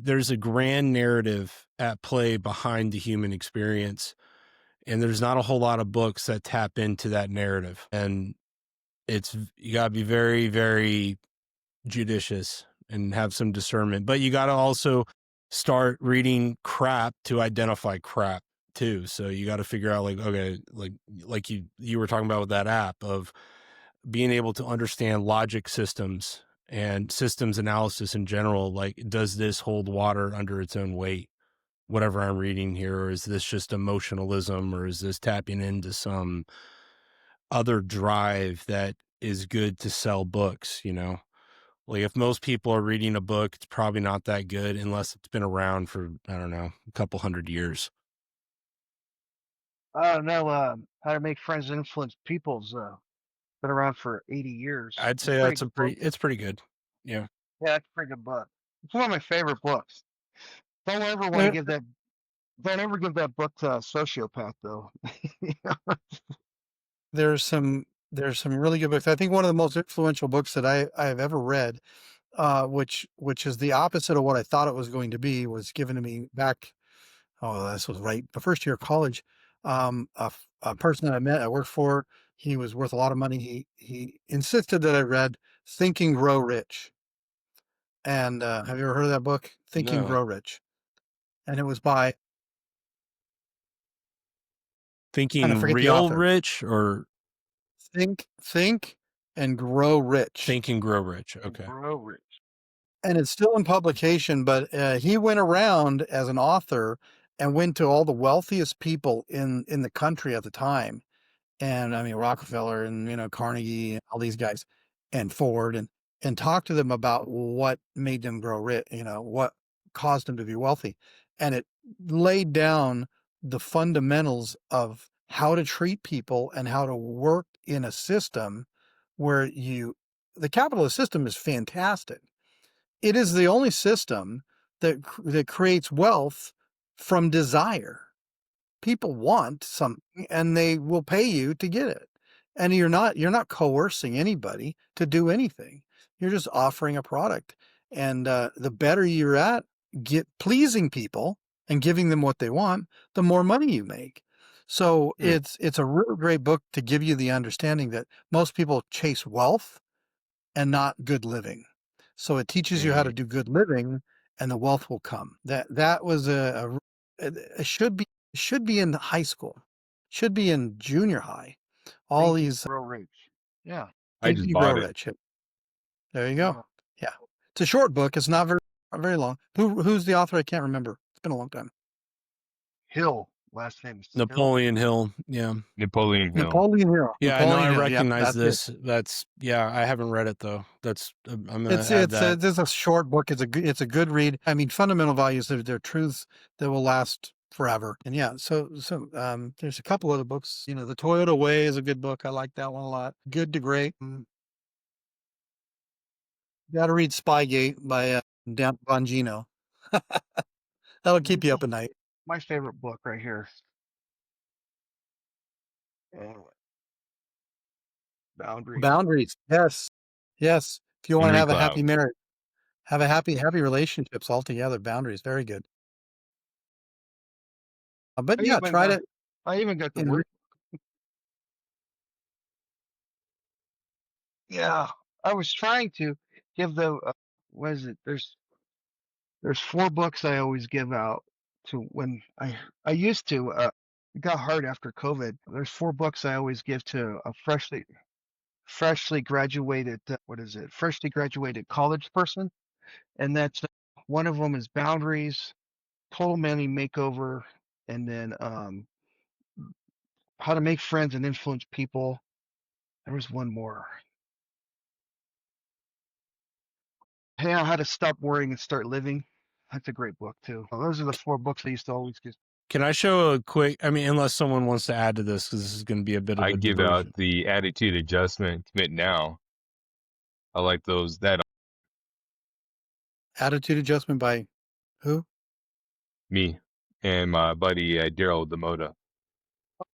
there's a grand narrative at play behind the human experience. And there's not a whole lot of books that tap into that narrative. And you got to be very, very judicious and have some discernment. But you got to also start reading crap to identify crap too. So you got to figure out like you were talking about with that app of being able to understand logic systems and systems analysis in general. Like, does this hold water under its own weight? Whatever I'm reading here, or is this just emotionalism, or is this tapping into some other drive that is good to sell books? Like if most people are reading a book, it's probably not that good unless it's been around for, I don't know, a couple 100 years. I don't know how to make friends and influence people's been around for 80 years. I'd say it's pretty good. Yeah. Yeah, that's a pretty good book. It's one of my favorite books. Don't ever want to give that. Don't ever give that book to a sociopath, though. There's some really good books. I think one of the most influential books that I've ever read, which is the opposite of what I thought it was going to be, was given to me back. Oh, this was right the first year of college. A person that I worked for, he was worth a lot of money. He insisted that I read Think and Grow Rich. And have you ever heard of that book, Think and No. Grow Rich? And it was by Thinking forget the Real author. Rich or Think and Grow Rich. Think and Grow Rich? Okay. Grow rich. And it's still in publication, but he went around as an author and went to all the wealthiest people in the country at the time. And I mean, Rockefeller and, Carnegie, and all these guys, and Ford, and talked to them about what made them grow rich, what caused them to be wealthy. And it laid down the fundamentals of how to treat people and how to work in a system where the capitalist system is fantastic. It is the only system that creates wealth from desire. People want something and they will pay you to get it. And you're not coercing anybody to do anything. You're just offering a product. And the better you're at pleasing people and giving them what they want, the more money you make. So it's a really great book to give you the understanding that most people chase wealth and not good living. So it teaches you how to do good living, and the wealth will come. That was it should be in high school, should be in junior high. All Think and these Grow rich. Yeah. I Think just and Grow bought it. Rich. There you go. Yeah, it's a short book. It's not very long. Who's the author? I can't remember. It's been a long time. Hill. Last name is Hill. Napoleon Hill. Yeah. Napoleon Hill. Napoleon Hill. Yeah, I know. I Napoleon Hill. Yep, recognize that's it. this. I haven't read it though. That's I'm gonna It's add that. this is a short book. It's a good read. I mean, fundamental values. They're truths that will last forever. And yeah, so there's a couple other books. The Toyota Way is a good book. I like that one a lot. Good to Great. Got to read Spygate by Dan Bongino. That'll keep you up at night. My favorite book right here. Boundaries. Boundaries. Yes. Yes. If you want to Henry have a happy Cloud. marriage, have a happy relationships altogether. Boundaries. Very good. But yeah, try to. I even got the in word. Yeah, I was trying to give the what is it? There's 4 books I always give out to when I used to it got hard after COVID. There's 4 books I always give to a freshly graduated freshly graduated college person, and that's one of them is Boundaries, Total Manly Makeover, and then How to Make Friends and Influence People. There was one more. Hey, How to Stop Worrying and Start Living. That's a great book too. Those are the 4 books I used to always give. Can I show a quick? I mean, unless someone wants to add to this, because this is going to be a bit of I a give diversion. out the Attitude Adjustment, Commit Now. I like those. That Attitude Adjustment by who? me and my buddy Daryl Demoda.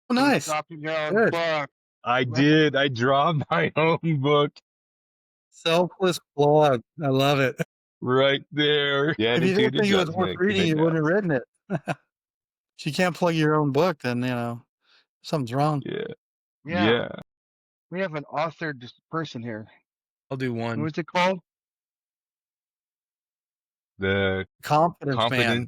Oh, nice. Dropping your own Good. book. I did. I dropped my own book Selfless blog. I love it. right there. The If you Attitude didn't think it was worth Adjustment, reading, Commit you Now. wouldn't have written it. If you can't plug your own book, then something's wrong. Yeah. We have an authored person here. I'll do one. What's it called? The Confidence Man.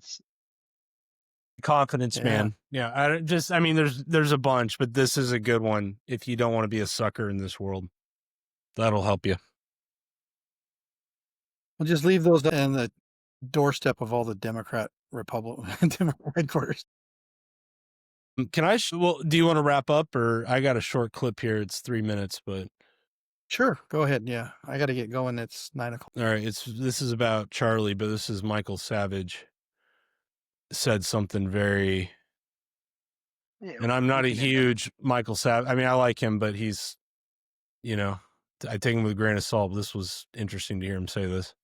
Confidence Yeah. Man. Yeah. I mean, there's a bunch, but this is a good one. If you don't want to be a sucker in this world, that'll help you. We'll just leave those in the doorstep of all the Democrat headquarters. Can I? Well, do you want to wrap up, or I got a short clip here? It's 3 minutes, but Sure, go ahead. Yeah, I got to get going. It's 9:00. all right. This is about Charlie, but this is Michael Savage said something very. Yeah, And I'm not a huge Michael Savage. I mean, I like him, but he's, I take him with a grain of salt. But this was interesting to hear him say this.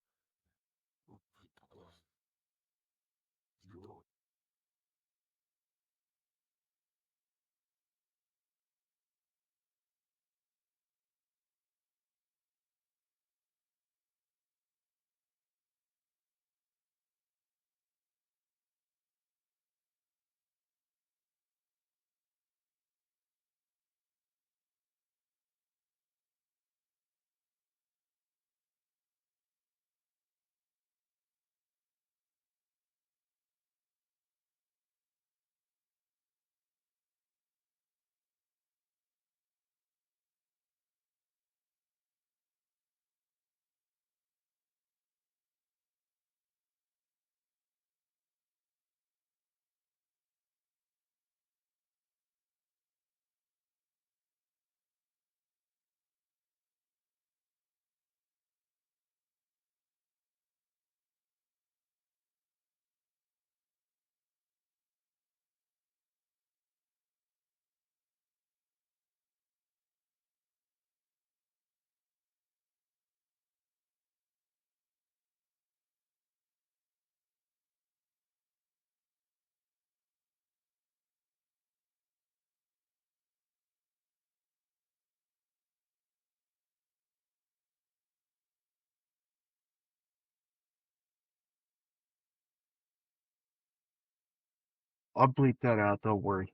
I'll bleep that out. Don't worry.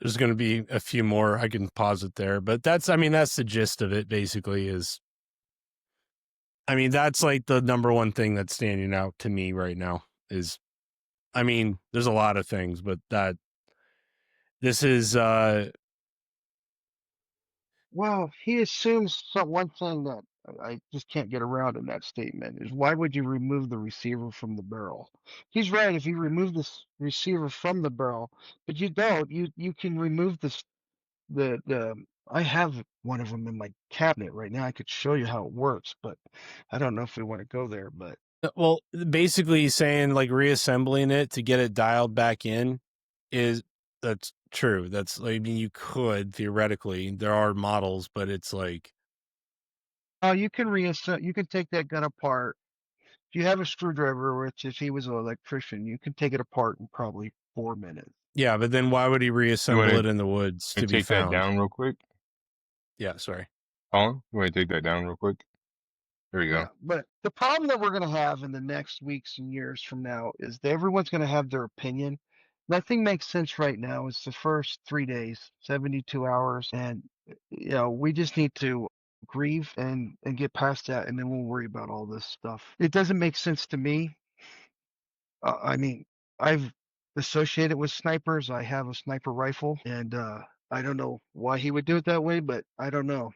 There's going to be a few more. I can pause it there, but that's the gist of it. Basically, that's like the number one thing that's standing out to me right now. There's a lot of things, but this is Well, he assumes one thing that I just can't get around in that statement is why would you remove the receiver from the barrel? He's right. If you remove this receiver from the barrel, but you don't, you can remove this. I have one of them in my cabinet right now. I could show you how it works, but I don't know if we want to go there. But well, basically saying like reassembling it to get it dialed back in that's true. That's you could theoretically. There are models, but it's like you can you can take that gun apart. If you have a screwdriver, which if he was an electrician, you can take it apart in probably 4 minutes. yeah. But then why would he reassemble it in the woods to be take found? that down real quick? Yeah, sorry. Collin, you want to take that down real quick? There you go. But the problem that we're going to have in the next weeks and years from now is that everyone's going to have their opinion. Nothing makes sense right now. It's the first 3 days, 72 hours. And, we just need to grieve and get past that. And then we'll worry about all this stuff. It doesn't make sense to me. I've associated with snipers. I have a sniper rifle and, I don't know why he would do it that way, but I don't know.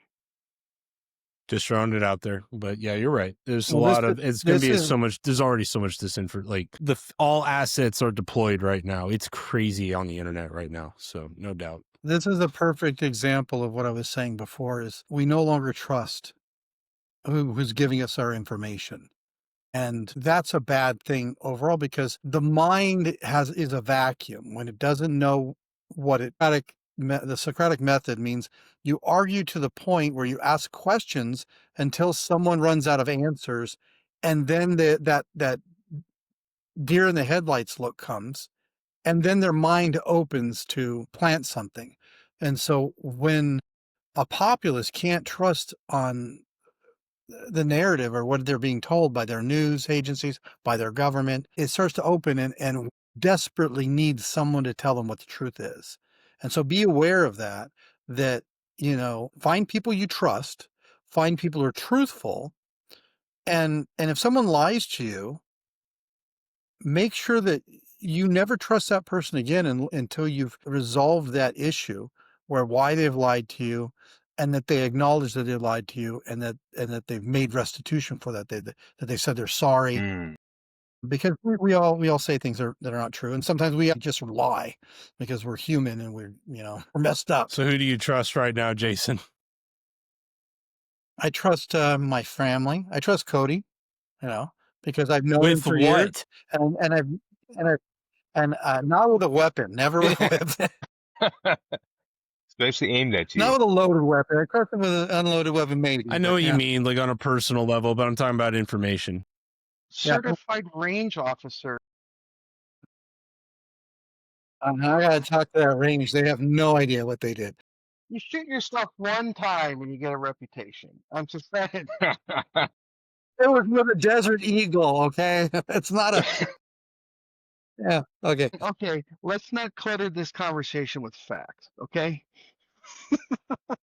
Just throwing it out there, but yeah, you're right. There's it's going to be so much. There's already so much disinformation. Like all assets are deployed right now. It's crazy on the internet right now. So no doubt. This is a perfect example of what I was saying before. Is we no longer trust who's giving us our information, and that's a bad thing overall because the mind is a vacuum when it doesn't know what the Socratic method means. You argue to the point where you ask questions until someone runs out of answers, and then that deer in the headlights look comes, and then their mind opens to plant something. And so when a populace can't trust on the narrative or what they're being told by their news agencies, by their government, it starts to open and desperately needs someone to tell them what the truth is. And so be aware of that, find people you trust, find people who are truthful. And if someone lies to you, make sure that you never trust that person again until you've resolved that issue why they've lied to you, and that they acknowledge that they lied to you, and that they've made restitution for that. That they said they're sorry. Because we all say things that are not true, and sometimes we just lie because we're human and we're messed up. So who do you trust right now, Jason? I trust my family. I trust Cody, because I've known him for years, and not with a weapon, never with a weapon. Especially aimed at you. Not with a loaded weapon. I trust him with an unloaded weapon, maybe. I know what you mean, like on a personal level, but I'm talking about information. Certified range officer. I gotta talk to that range. They have no idea what they did. You shoot yourself one time and you get a reputation. I'm just saying. It was with a Desert Eagle, okay? It's not a... Yeah, okay. Okay, let's not clutter this conversation with facts, okay?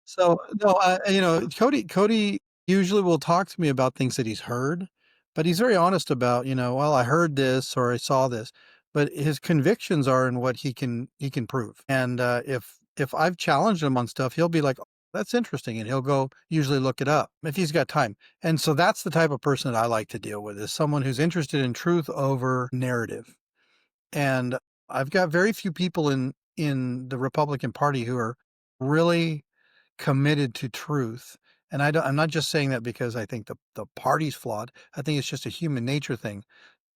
So, no, Cody usually will talk to me about things that he's heard, but he's very honest about, well, I heard this or I saw this, but his convictions are in what he can prove. And if I've challenged him on stuff, he'll be like, oh, that's interesting, and he'll go usually look it up if he's got time. And so that's the type of person that I like to deal with, is someone who's interested in truth over narrative. And I've got very few people in the Republican Party who are really committed to truth. And I'm not just saying that because I think the party's flawed. I think it's just a human nature thing.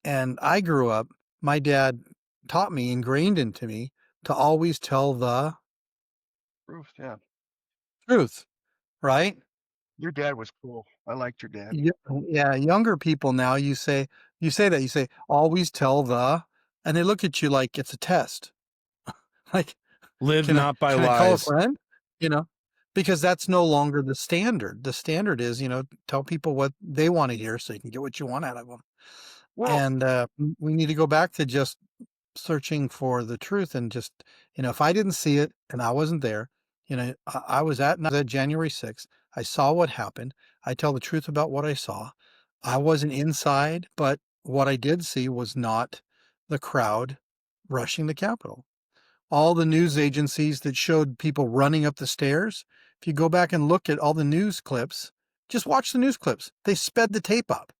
And I grew up, my dad taught me, ingrained into me, to always tell the truth, right? Your dad was cool. I liked your dad. Yeah, younger people now, you say always tell the, and they look at you like it's a test. Like, live not by lies. I call a friend? Because that's no longer the standard. The standard is, tell people what they want to hear so you can get what you want out of them. Well, and we need to go back to just searching for the truth and just, if I didn't see it and I wasn't there, I was at January 6th. I saw what happened. I tell the truth about what I saw. I wasn't inside, but what I did see was not the crowd rushing the Capitol. All the news agencies that showed people running up the stairs, if you go back and look at all the news clips, just watch the news clips. They sped the tape up.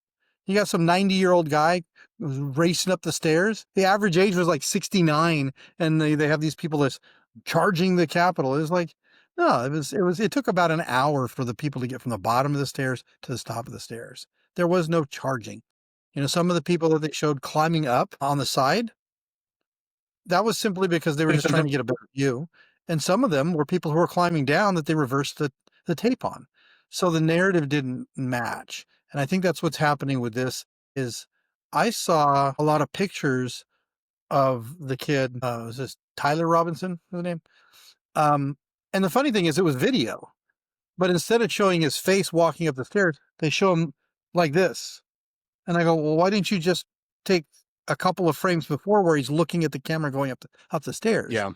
You got some 90-year-old guy racing up the stairs. The average age was like 69, and they have these people that's charging the Capitol. It was like, no, it took about an hour for the people to get from the bottom of the stairs to the top of the stairs. There was no charging. Some of the people that they showed climbing up on the side, that was simply because they were just trying to get a better view. And some of them were people who were climbing down that they reversed the tape on. So the narrative didn't match. And I think that's what's happening with this is I saw a lot of pictures of the kid. Was this Tyler Robinson, his name? And the funny thing is it was video, but instead of showing his face walking up the stairs, they show him like this. And I go, well, why didn't you just take a couple of frames before where he's looking at the camera going up the stairs? Yeah.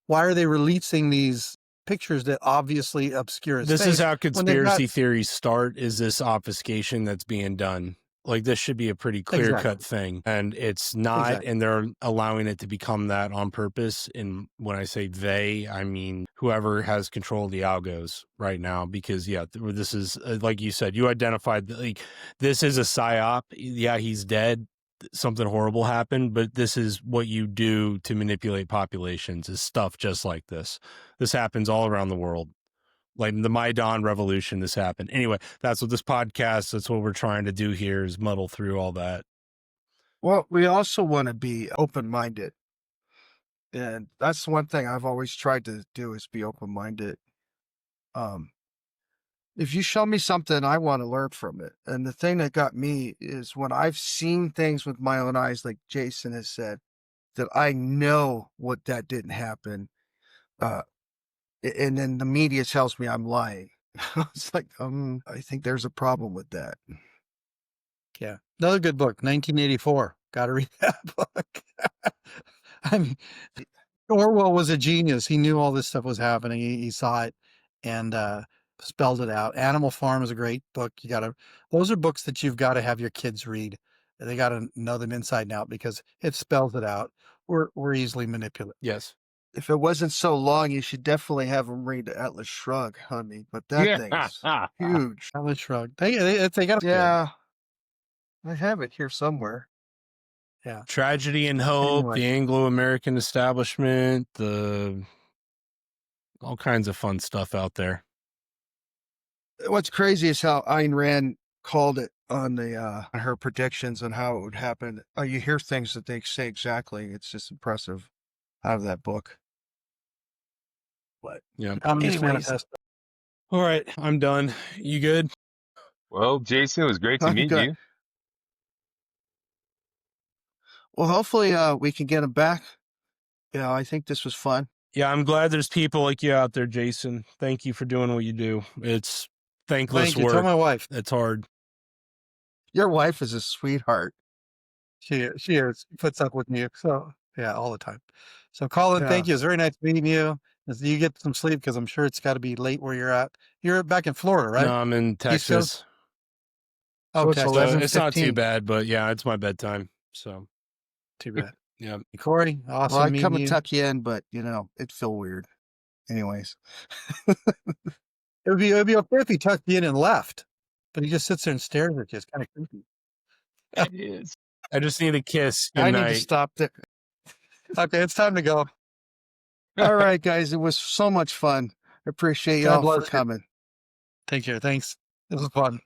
Why are they releasing these pictures that obviously obscure his This face is how conspiracy theories start, is this obfuscation that's being done. Like, this should be a pretty clear-cut thing, and it's not, and they're allowing it to become that on purpose. And when I say they, I mean whoever has control of the algos right now, because, this is, like you said, you identified, like, this is a psyop. Yeah, he's dead. Something horrible happened, but this is what you do to manipulate populations, is stuff just like this. This happens all around the world. Like the Maidan revolution, this happened. Anyway, that's what this podcast, that's what we're trying to do here, is muddle through all that. Well, we also want to be open-minded. And that's one thing I've always tried to do, is be open-minded. If you show me something, I want to learn from it. And the thing that got me is when I've seen things with my own eyes, like Jason has said, that I know what that didn't happen. And then the media tells me I'm lying. It's like, I think there's a problem with that. Yeah. Another good book, 1984. Got to read that book. I mean, Orwell was a genius. He knew all this stuff was happening. He saw it and spelled it out. Animal Farm is a great book. Those are books that you've got to have your kids read. They got to know them inside and out because it spells it out. We're easily manipulated. Yes. If it wasn't so long, you should definitely have them read the Atlas Shrugged, honey. But that thing's huge. Atlas Shrugged. They got Yeah. I have it here somewhere. Yeah. Tragedy and Hope, Anyway. The Anglo-American Establishment, all kinds of fun stuff out there. What's crazy is how Ayn Rand called it on her predictions on how it would happen. You hear things that they say exactly. It's just impressive out of that book. But yeah. anyways, all right, I'm done. You good? Well, Jason, it was great to meet you. Well, hopefully we can get him back. I think this was fun. Yeah, I'm glad there's people like you out there, Jason. Thank you for doing what you do. It's thankless work. Tell my wife. It's hard. Your wife is a sweetheart. She is. She puts up with me. So yeah, all the time. So Collin, thank you. It's very nice meeting you. You get some sleep because I'm sure it's got to be late where you're at. You're back in Florida, right? No, I'm in Texas. Oh, so it's not too bad, but yeah, it's my bedtime. So too bad. Yeah. Corey, awesome. Well, I'd come and tuck you in, but it'd feel weird. Anyways. It would be okay if he tucked you in and left, but he just sits there and stares at you. It's kind of creepy. It is. I just need a kiss. Good I night. need to stop there. Okay, it's time to go. All right, guys. It was so much fun. I appreciate y'all for coming. Take care. Thanks. This was fun.